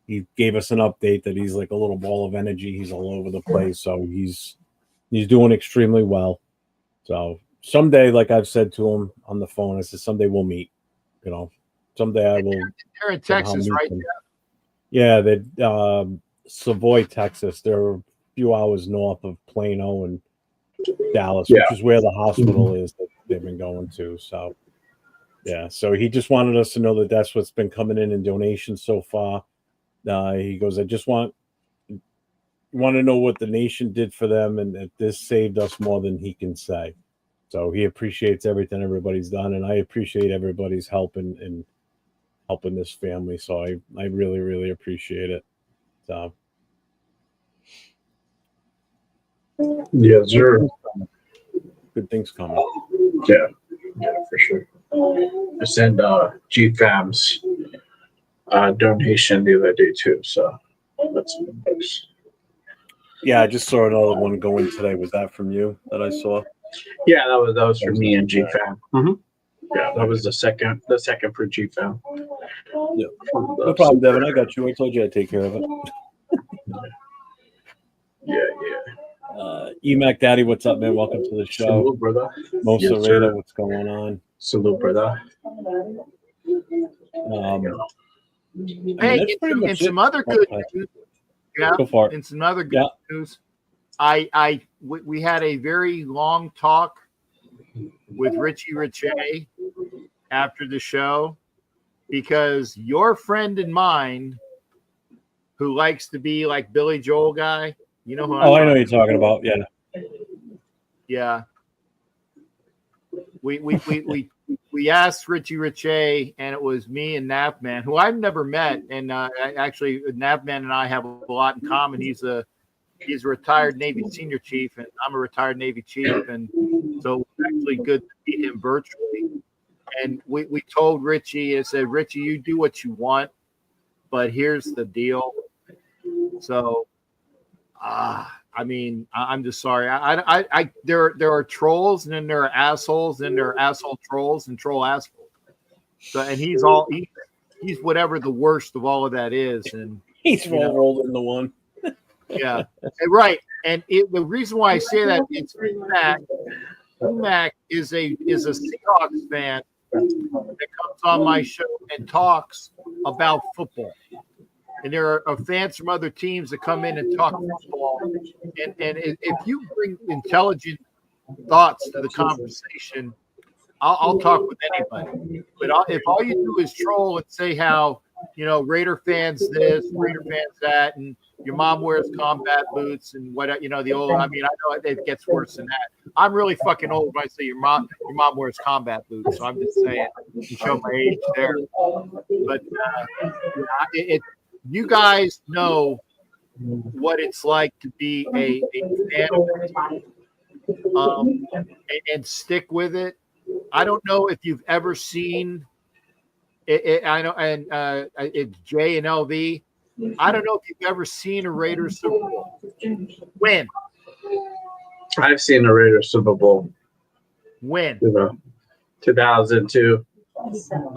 he gave us an update that he's like a little ball of energy. He's all over the place. So he's doing extremely well. So someday, like I've said to him on the phone, I said, someday we'll meet, someday I will. They're in Texas, right? Yeah. They're Savoy, Texas. They're a few hours north of Plano and Dallas, which is where the hospital is that they've been going to. So, yeah. So he just wanted us to know that that's what's been coming in donations so far. He goes, I just want to know what the nation did for them and that this saved us more than he can say. So he appreciates everything everybody's done, and I appreciate everybody's help in helping this family. So I really, really appreciate it. So yes, sir. Good things coming. Yeah, for sure. I sent GFAM's donation the other day too, so that's nice. Yeah, I just saw another one go in today. Was that from you that I saw? Yeah, that was for me and GFAM. Mm-hmm. Yeah, that was the second for GFAM. Yeah, no problem, Devin. I got you. I told you I'd take care of it. Yeah. Emac Daddy, what's up, man? Welcome to the show. Salute, brother. Mosa Yes, Rada, sir. what's going on? Salute, brother. Hey, and some other good news. Yeah, Go for it. and some other good news. We had a very long talk with Richie Richey after the show because your friend and mine, who likes to be like Billy Joel guy, you know who I know you're talking about. Yeah. Yeah. We asked Richie Richey, and it was me and Navman, who I've never met, and actually Navman and I have a lot in common. He's a retired Navy senior chief, and I'm a retired Navy chief, and so it's actually good to meet him virtually. And we told Richie, I said, Richie, you do what you want, but here's the deal. So, I mean, I'm just sorry. There are trolls, and then there are assholes, and there are asshole trolls and troll assholes. So, and he's whatever the worst of all of that is, and he's rolled in the one. Yeah, right. And the reason why I say that is Mac is a Seahawks fan that comes on my show and talks about football. And there are fans from other teams that come in and talk football. And if you bring intelligent thoughts to the conversation, I'll talk with anybody. But if all you do is troll and say how, Raider fans this, Raider fans that, and your mom wears combat boots and what, the old, I know it gets worse than that. I'm really fucking old when I say your mom wears combat boots. So I'm just saying to show my age there. But you guys know what it's like to be a fan of the team, and stick with it. I don't know if you've ever seen it. I know, and it's J and LV. I don't know if you've ever seen a Raiders Super Bowl win. I've seen a Raiders Super Bowl. Win. 2002.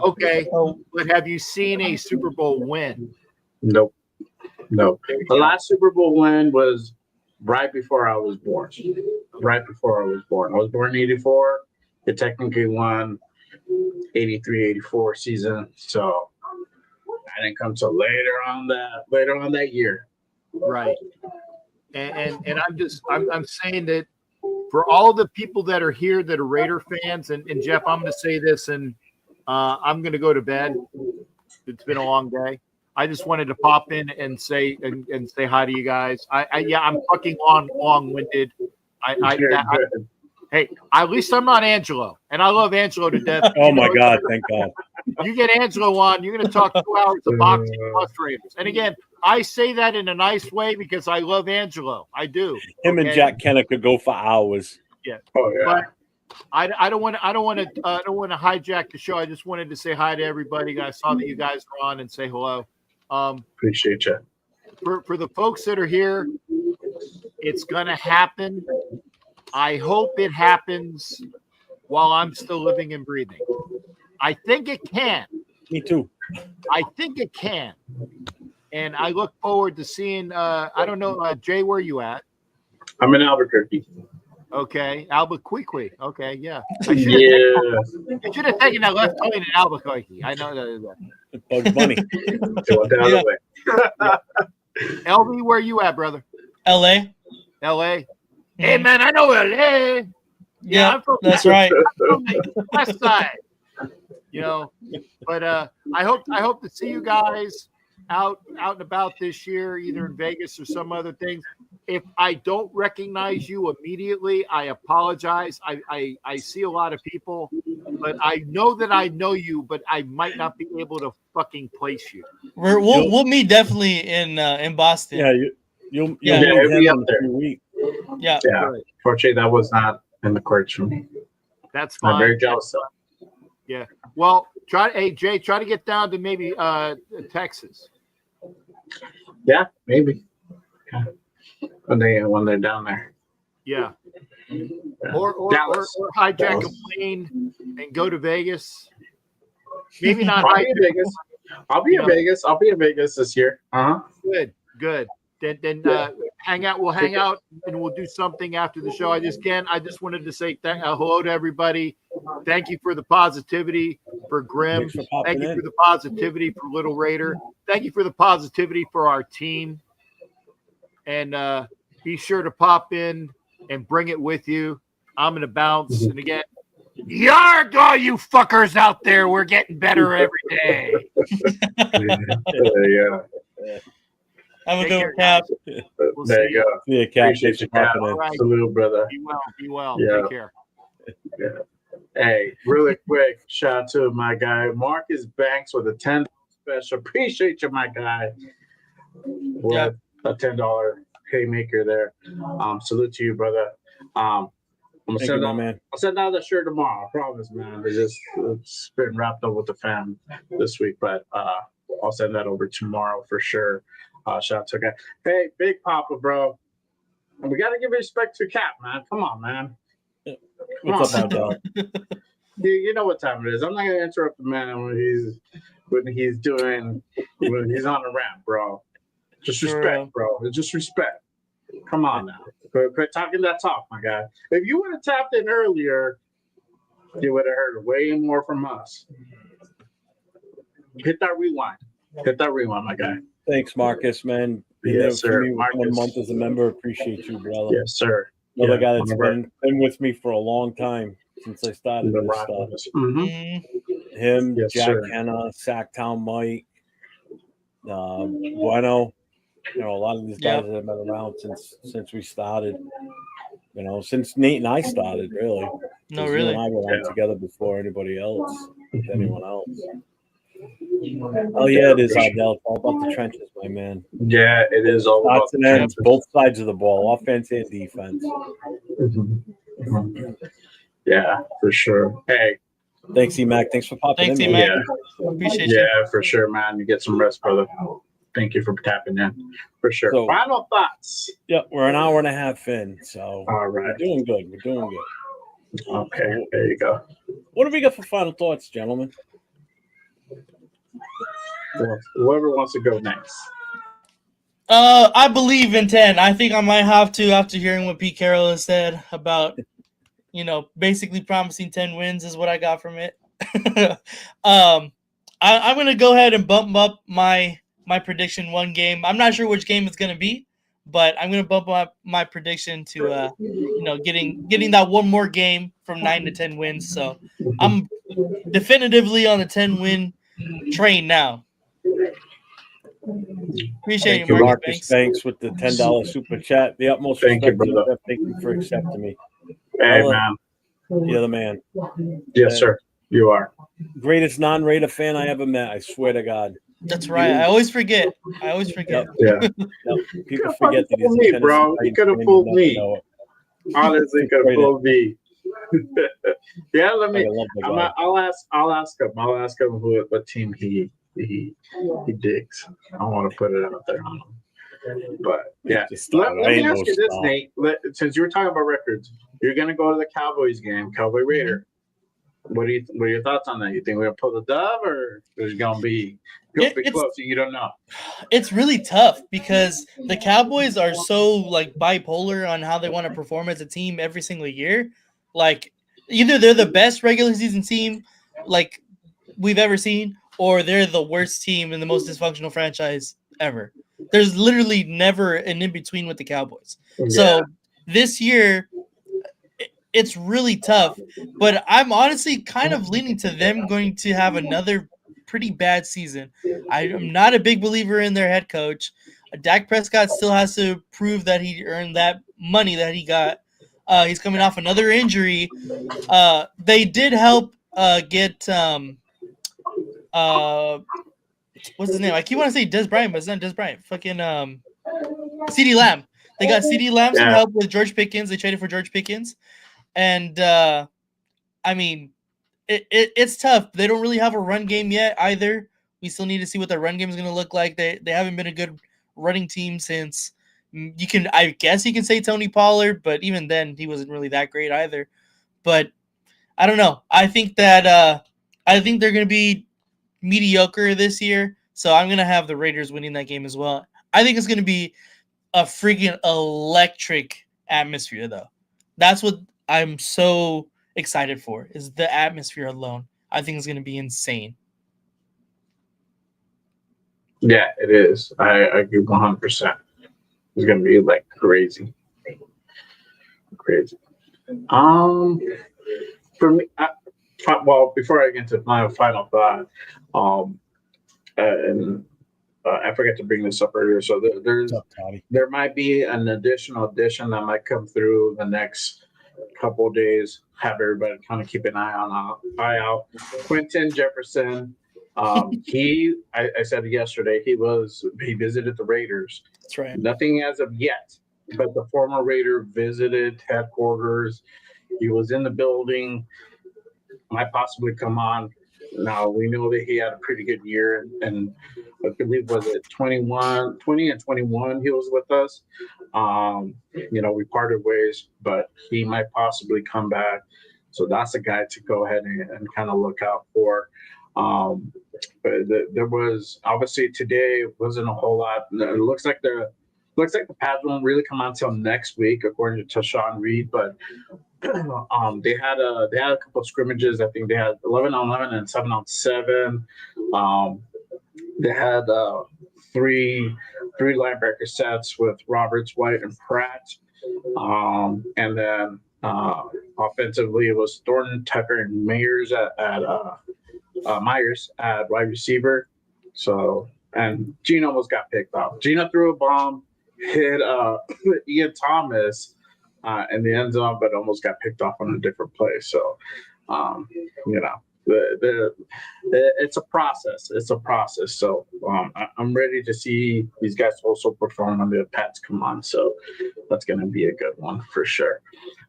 Okay, but have you seen a Super Bowl win? Nope. No. The last Super Bowl win was right before I was born. Right before I was born. I was born in 84. It technically won 83, 84 season. So I didn't come till later on that year. Right. And I'm saying that for all the people that are here that are Raider fans, and Jeff, I'm going to say this, and I'm going to go to bed. It's been a long day. I just wanted to pop in and say hi to you guys. I'm fucking long-winded. Hey, at least I'm not Angelo, and I love Angelo to death. Oh my God! Thank God. You get Angelo on, you're going to talk 2 hours of boxing plus Raiders. And again, I say that in a nice way because I love Angelo. I do. Him and Jack Kenner could go for hours. Yeah. Oh yeah. But I don't want to hijack the show. I just wanted to say hi to everybody. I saw that you guys were on and say hello. Appreciate you. For the folks that are here, it's going to happen. I hope it happens while I'm still living and breathing. I think it can. Me too. I think it can. And I look forward to seeing, I don't know, Jay, where are you at? I'm in Albuquerque. Okay. Albuquerque. Okay, yeah. Yeah. You should have taken that left turn in Albuquerque. I know that. Bugs Bunny. Going down the way. LB, where are you at, brother? LA. LA. Hey, man, I know LA. Yeah, I'm from that's right. I'm from the west side. You know, but I hope to see you guys out and about this year, either in Vegas or some other things. If I don't recognize you immediately, I apologize. I see a lot of people, but I know that I know you, but I might not be able to fucking place you. We'll meet definitely in Boston. Yeah, you'll meet it'll be him up there. in a week. Yeah. Yeah. Fortunately, that was not in the cards for me. That's fine. I'm very jealous of. Yeah. Well, Jay, try to get down to maybe Texas. Yeah, maybe. Yeah. When they're down there. Yeah. Or hijack a plane and go to Vegas. Maybe not I'll be in Vegas. I'll be in Vegas. I'll be in Vegas this year. Good. Then hang out. We'll hang out and we'll do something after the show. I just wanted to say hello to everybody. Thank you for the positivity for Grim. Thank you for the positivity for Little Raider. Thank you for the positivity for our team. And be sure to pop in and bring it with you. I'm going to bounce. And again, yarg, all you fuckers out there. We're getting better every day. Yeah. Have a good one, Cap. We'll There you go. Yeah, Cap. Appreciate you, Cap. All right. Salute, brother. Be well. Yeah. Take care. Yeah. Hey, really quick, shout out to my guy Marcus Banks with a $10 special. Appreciate you, my guy. With a $10 haymaker there. Salute to you, brother. I'm gonna Thank you, my man. I'll send out the shirt tomorrow. I promise, man. It's been wrapped up with the fam this week, but I'll send that over tomorrow for sure. Shout out to a guy. Hey, Big Papa, bro. We gotta give respect to Cap, man. Come on, man. What's up, my dog? You know what time it is. I'm not gonna interrupt the man when he's on the ramp, bro. Just respect, bro. It's just respect. Come on now. Quit talking that talk, my guy. If you would have tapped in earlier, you would have heard way more from us. Hit that rewind. My guy. Thanks, Marcus, man. Yes, sir. Me with 1 month as a member. Appreciate you, brother. Yes, sir. Another guy that's been with me for a long time since I started this stuff. Mm-hmm. Him, Yes, Jack sir. Henna, Sacktown Mike, Bueno. You know, a lot of these guys that have been around since we started. You know, since Nate and I started, really. No, 'Cause really. You and I were on together before anybody else, with anyone else. Oh yeah, it is, Ardell. It's all about the trenches, my man. Yeah, it is all about Shots and the ends, trenches. both sides of the ball, offense and defense. Yeah, for sure. Hey, Thanks, E-Mac. Thanks for popping Thanks, in, E-Mac. man. Appreciate you. yeah, for sure, man. You get some rest, brother. Thank you for tapping in. For sure. So- Final thoughts. Yeah, we're an hour and a half in, so All we're right. doing good. We're doing good. Okay, there you go. What do we got for final thoughts, gentlemen? Well, whoever wants to go next. I believe in 10. I think I might have to after hearing what Pete Carroll has said about, basically promising 10 wins is what I got from it. I'm going to go ahead and bump up my prediction one game. I'm not sure which game it's going to be, but I'm going to bump up my prediction to, getting that one more game from 9 to 10 wins. So I'm definitively on the 10 win train now. Appreciate Thank you, you, Marcus Marcus Banks. Banks, with the $10 super chat. The utmost Thank you, respect to brother. Jeff. Thank you for accepting me. Hey, I'll, man. You're the man. Yes, sir. You are. Greatest non-Raider fan I ever met. I swear to God. That's right. I always forget. Yep. Yeah. Yep. People forget that he's fooled a me, Tennessee bro. Titans You could have fan and fooled never me. know it. Honestly, could have fooled me. Yeah, let I me. love the guy. I'll ask him. I'll ask him what team he digs. I don't want to put it out there on him. But yeah, Just let stop. I me ain't ask no you this, star. Nate. Since you were talking about records, you're gonna go to the Cowboys game, Cowboy Raider. What are your thoughts on that? You think we're gonna pull the dub, or is it gonna be It's- close? You don't know. It's really tough because the Cowboys are so bipolar on how they want to perform as a team every single year. Like either they're the best regular season team like we've ever seen, or they're the worst team and the most dysfunctional franchise ever. There's literally never an in between with the Cowboys. So this year, it's really tough. But I'm honestly kind of leaning to them going to have another pretty bad season. I'm not a big believer in their head coach. Dak Prescott still has to prove that he earned that money that he got. He's coming off another injury. They did help get what's his name? I keep wanting to say Des Bryant, but it's not Des Bryant. Fucking CeeDee Lamb. They got CeeDee Lamb some help with George Pickens. They traded for George Pickens. And I mean, it's tough. They don't really have a run game yet either. We still need to see what the run game is going to look like. They haven't been a good running team since I guess you can say Tony Pollard, but even then he wasn't really that great either. But I don't know. I think that I think they're going to be mediocre this year. So I'm going to have the Raiders winning that game as well. I think it's going to be a freaking electric atmosphere though. That's what I'm so excited for, is the atmosphere alone. I think it's going to be insane. Yeah, it is. I agree 100%. It's going to be crazy. Crazy. For me, before I get into my final thought, I forgot to bring this up earlier. So there might be an additional addition that might come through the next couple of days. Have everybody kind of keep an eye out. Quentin Jefferson. I said yesterday he visited the Raiders. That's right. Nothing as of yet, but the former Raider visited headquarters. He was in the building. Might possibly come on. Now we know that he had a pretty good year, and I believe was it 20 and 21 he was with us. We parted ways, but he might possibly come back. So that's a guy to go ahead and kind of look out for. But there was obviously today wasn't a whole lot. It looks like the pads won't really come out until next week, according to Sean Reed. But they had a couple of scrimmages. I think they had 11-on-11 and 7-on-7. They had three linebacker sets with Roberts, White, and Pratt. And then offensively, it was Thornton, Tucker, and Myers at wide receiver. So, and Geno almost got picked off. Geno threw a bomb, hit Ian Thomas in the end zone, but almost got picked off on a different play. So, it's a process. It's a process. So I'm ready to see these guys also perform when the Pats come on. So that's going to be a good one for sure.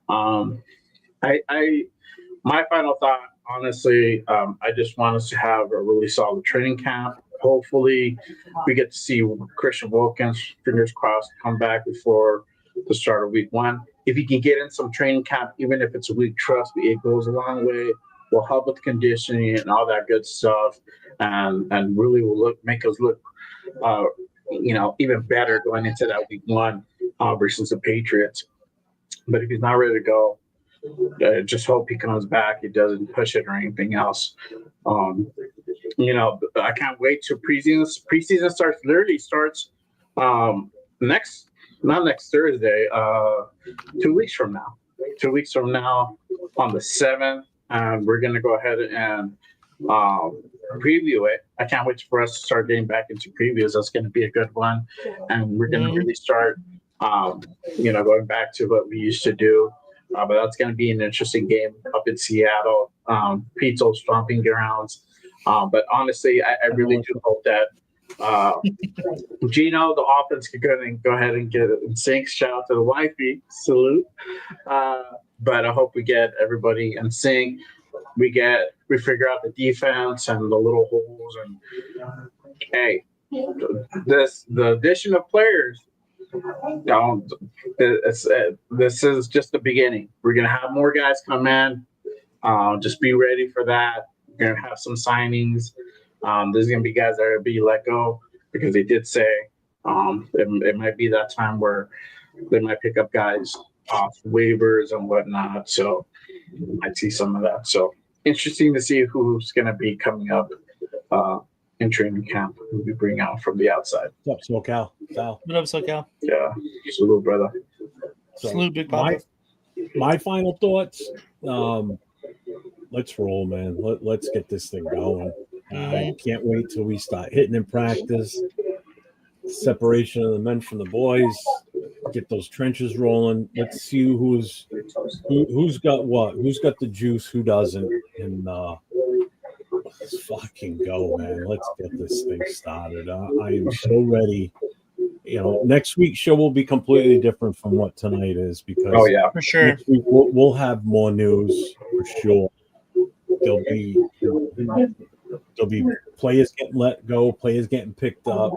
My final thought, honestly, I just want us to have a really solid training camp. Hopefully, we get to see Christian Wilkins, fingers crossed, come back before the start of week 1. If he can get in some training camp, even if it's a week, trust me, it goes a long way. Will help with conditioning and all that good stuff, and really will make us look, even better going into that week 1 versus the Patriots. But if he's not ready to go, just hope he comes back. He doesn't push it or anything else. I can't wait till preseason. Preseason starts not next Thursday, 2 weeks from now. 2 weeks from now on the 7th. We're going to go ahead and preview it. I can't wait for us to start getting back into previews. That's going to be a good one. And we're going to really start, going back to what we used to do. But that's going to be an interesting game up in Seattle, Pizzo's stomping grounds. But honestly, I really do hope that Geno, the offense, could go ahead and get it in sync. Shout out to the wifey. Salute. But I hope we get everybody in sync. We figure out the defense and the little holes. And hey, the addition of players. This is just the beginning. We're gonna have more guys come in. Just be ready for that. We're gonna have some signings. There's gonna be guys that are gonna be let go because they did say it might be that time where they might pick up guys off waivers and whatnot. So I see some of that. So interesting to see who's gonna be coming up in training camp, who we bring out from the outside. What's up, SoCal? Sal. What up, SoCal? Yeah, salute, brother. So Salute, Big Papa. my final thoughts. Let's roll, man. Let's get this thing going. I can't wait till we start hitting in practice. Separation of the men from the boys. Get those trenches rolling. Let's see who's got what. Who's got the juice? Who doesn't? And let's fucking go, man. Let's get this thing started. I am so ready. Next week's show will be completely different from what tonight is because for sure. next week we'll have more news for sure. There'll be players getting let go, players getting picked up.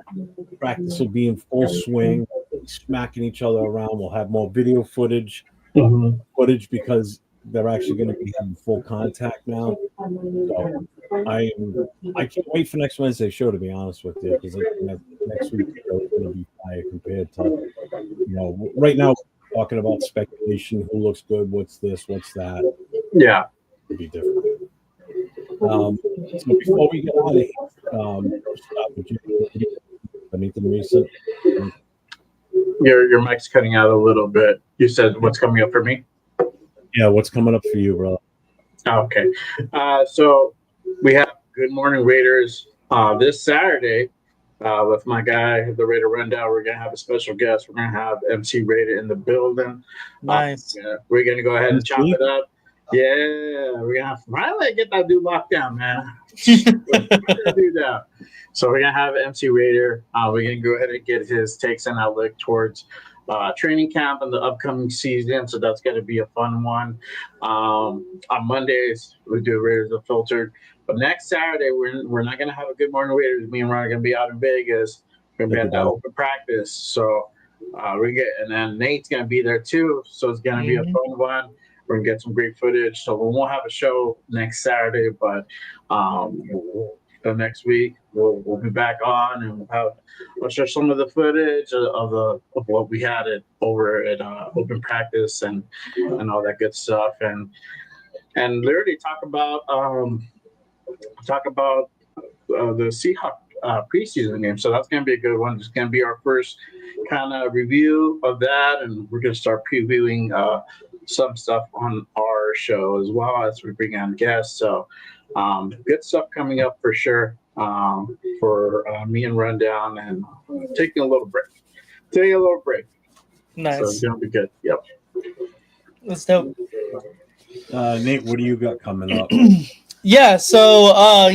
Practice will be in full swing, smacking each other around. We'll have more video footage because they're actually going to be having full contact now. So I can't wait for next Wednesday's show, to be honest with you, because next week's show is going to be fire compared to, right now we're talking about speculation, who looks good, what's this, what's that. Yeah. It'll be different. So before we get out of here, anything recent? Your mic's cutting out a little bit. You said what's coming up for me? Yeah, what's coming up for you, brother? Okay. So we have Good Morning Raiders this Saturday with my guy, the Raider Rundown. We're going to have a special guest. We're going to have MC Raider in the building. Nice. We're going to go ahead and chop it up. Yeah, we're going to finally get that dude locked down, man. We're gonna do that. So we're going to have MC Raider. We're going to go ahead and get his takes and outlook towards training camp and the upcoming season. So that's going to be a fun one. On Mondays, we do Raiders Unfiltered. But next Saturday, we're not going to have a Good Morning Raiders. Me and Ron are going to be out in Vegas. We're going to be at that open practice. So and then Nate's going to be there too. So it's going to be a fun one. We're going to get some great footage. So we won't have a show next Saturday, but the next week we'll be back on and we'll share some of the footage of what we had over at open practice and all that good stuff and literally talk about the Seahawks preseason game. So that's going to be a good one. It's going to be our first kind of review of that, and we're going to start previewing some stuff on our show as well as we bring on guests. So good stuff coming up for sure for me and Rundown, and taking a little break. Nice. So it's going to be good. Yep. That's dope. Nate, what do you got coming up? Yeah, so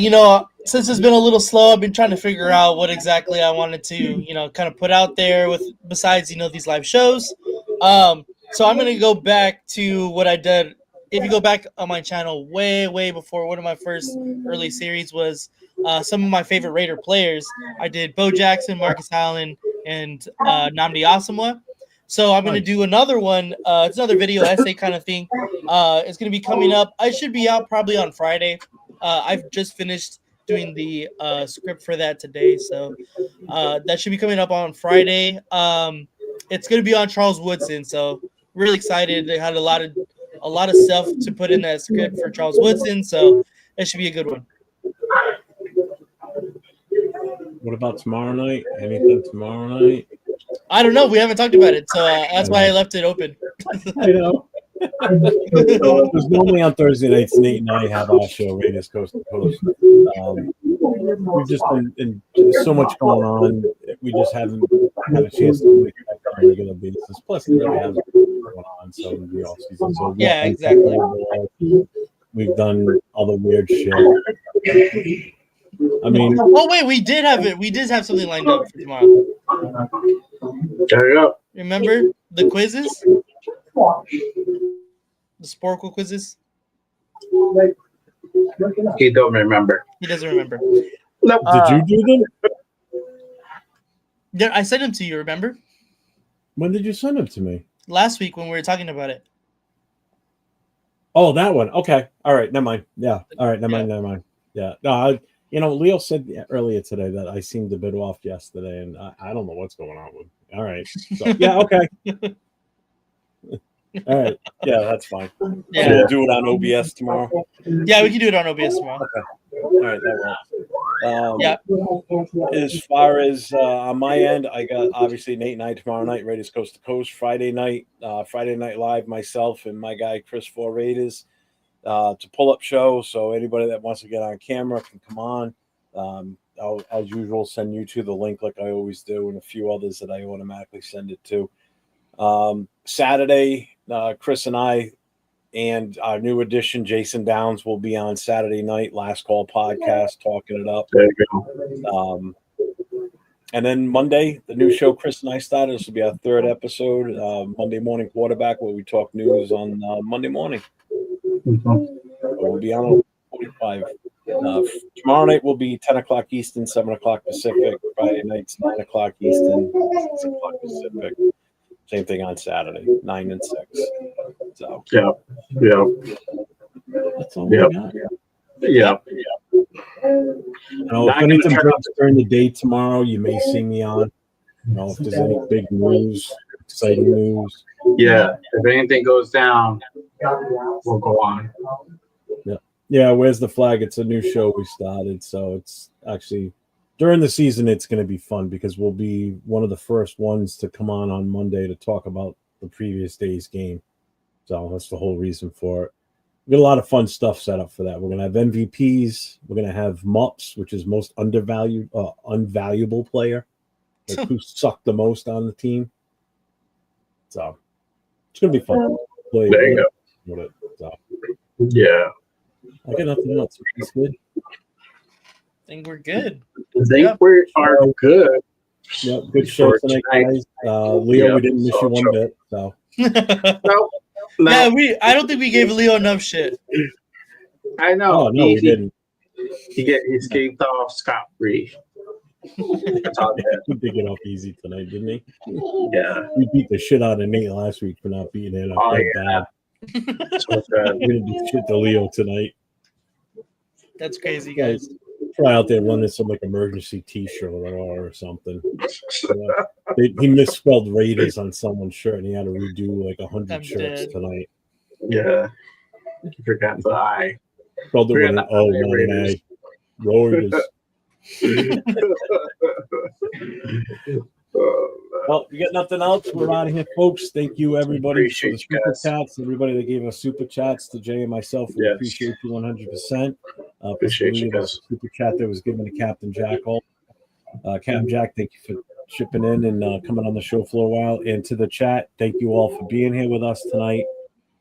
since it's been a little slow, I've been trying to figure out what exactly I wanted to, kind of put out there with besides, these live shows. So I'm gonna go back to what I did. If you go back on my channel way, way before, one of my first early series was some of my favorite Raider players. I did Bo Jackson, Marcus Allen, and Nnamdi Asomugha. So I'm going to do another one. It's another video essay kind of thing. It's going to be coming up. I should be out probably on Friday. I've just finished doing the script for that today. So that should be coming up on Friday. It's going to be on Charles Woodson. So really excited. They had a lot of stuff to put in that script for Charles Woodson. So it should be a good one. What about tomorrow night? Anything tomorrow night? I don't know. We haven't talked about it, so that's why I left it open. I know. Because normally on Thursday nights, Nate and I have our show, Raiders Coast to Coast. We've just been there's so much going on. We just haven't had a chance to do it on a regular basis. Plus, it really hasn't been going on, so the off season. So yeah, exactly. We've done other weird shit. I mean, oh wait, we did have it. We did have something lined up for tomorrow. There you go. Remember the quizzes? The Sporkle quizzes? He don't remember. He doesn't remember. Nope. Did you do them? Yeah, I sent them to you, remember? When did you send them to me? Last week when we were talking about it. Oh, that one. Okay. All right. Never mind. Yeah. All right. Never mind. Yeah. No, Leo said earlier today that I seemed a bit off yesterday, and I don't know what's going on with me. All right. So, yeah, okay. All right. Yeah, that's fine. Yeah. So we'll do it on OBS tomorrow. Yeah, we can do it on OBS tomorrow. Okay. All right, that works. Yeah. As far as on my end, I got obviously Nate and I tomorrow night, Raiders Coast to Coast. Friday night live, myself and my guy Chris for Raiders. It's a pull-up show, so anybody that wants to get on camera can come on. I'll, as usual, send you to the link like I always do, and a few others that I automatically send it to. Saturday, Chris and I and our new addition, Jason Downs, will be on Saturday night, Last Call podcast, talking it up. There you go. And then Monday, the new show Chris and I started. This will be our third episode, Monday Morning Quarterback, where we talk news on Monday morning. We'll be on 45. Tomorrow night will be 10 o'clock Eastern, 7 o'clock Pacific. Friday night's 9 o'clock Eastern, 6 o'clock Pacific. Same thing on Saturday, 9 and 6. So yeah. That's all we got. Yeah. If anything drops during the day tomorrow, you may see me on. If there's any big news, exciting news. Yeah. If anything goes down, we'll go on. Yeah, Where's the Flag? It's a new show we started, so it's actually during the season it's going to be fun because we'll be one of the first ones to come on Monday to talk about the previous day's game. So that's the whole reason for it. We got a lot of fun stuff set up for that. We're going to have MVPs. We're going to have MUPs, which is most unvaluable player, like who sucked the most on the team. So it's going to be fun. There you go. With it, so. Yeah. I got nothing else. It's good. I think we're good. I think we are good. Yep, good show tonight, guys. Leo, we didn't miss you one bit. So. No. Yeah, I don't think we gave Leo enough shit. I know. Oh, no, we didn't. He escaped off scot-free. He did get off easy tonight, didn't he? Yeah. We beat the shit out of Nate last week for not beating it up bad. So bad. We didn't do shit to Leo tonight. That's crazy, guys. Try out there running some like emergency T-shirt or something. He misspelled Raiders on someone's shirt, and he had to redo like 100 shirts tonight. Yeah, he forgot the I. Spelled it with an O, not an A. Raiders. Well, you got nothing else? We're out of here, folks. Thank you, everybody, for the super chats. Everybody that gave us super chats to Jay and myself, we appreciate you 100%. Appreciate you guys. Super chat that was given to Captain Jack. Captain Jack, thank you for shipping in and coming on the show for a while. And to the chat, thank you all for being here with us tonight.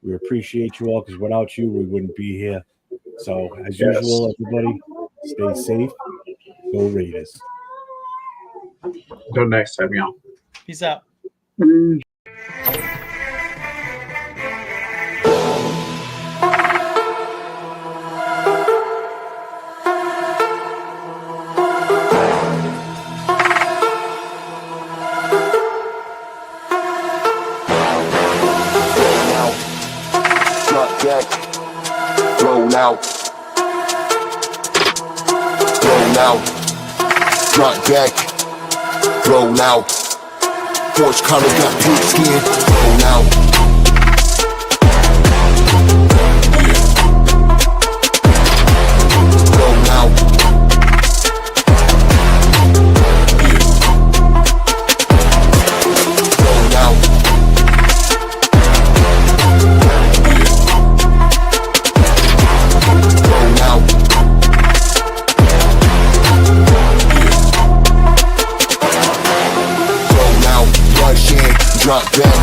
We appreciate you all because without you, we wouldn't be here. So as usual, everybody, stay safe. Go Raiders. Until next time, y'all. Peace out. Drop back, roll out, roll out, drop back, roll out. Horse collar got pig skin, roll out. Roll out. Roll out. Roll out. Roll out. Rush in, drop back,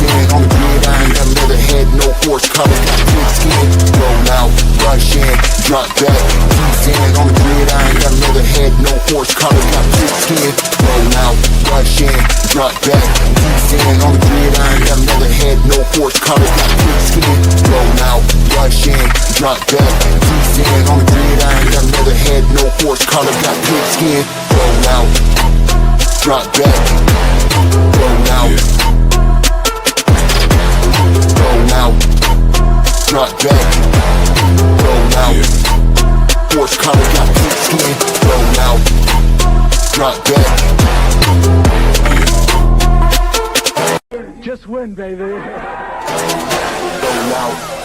defend on the gridiron, got leather head, no horse collar, got pig skin. Roll out, rush in, drop back, defend on the gridiron, got leather head, no horse collar, got pig skin. Roll out, rush in, drop back, defend on the gridiron, got leather head, no horse collar, got pig skin. Roll out, rush in, drop back, defend on the gridiron, got leather head, no horse collar, got pig skin. Roll out, drop back, roll out, roll out, drop back, roll out, horse collar got pig skin, roll out, drop back. Just win, baby. Roll out.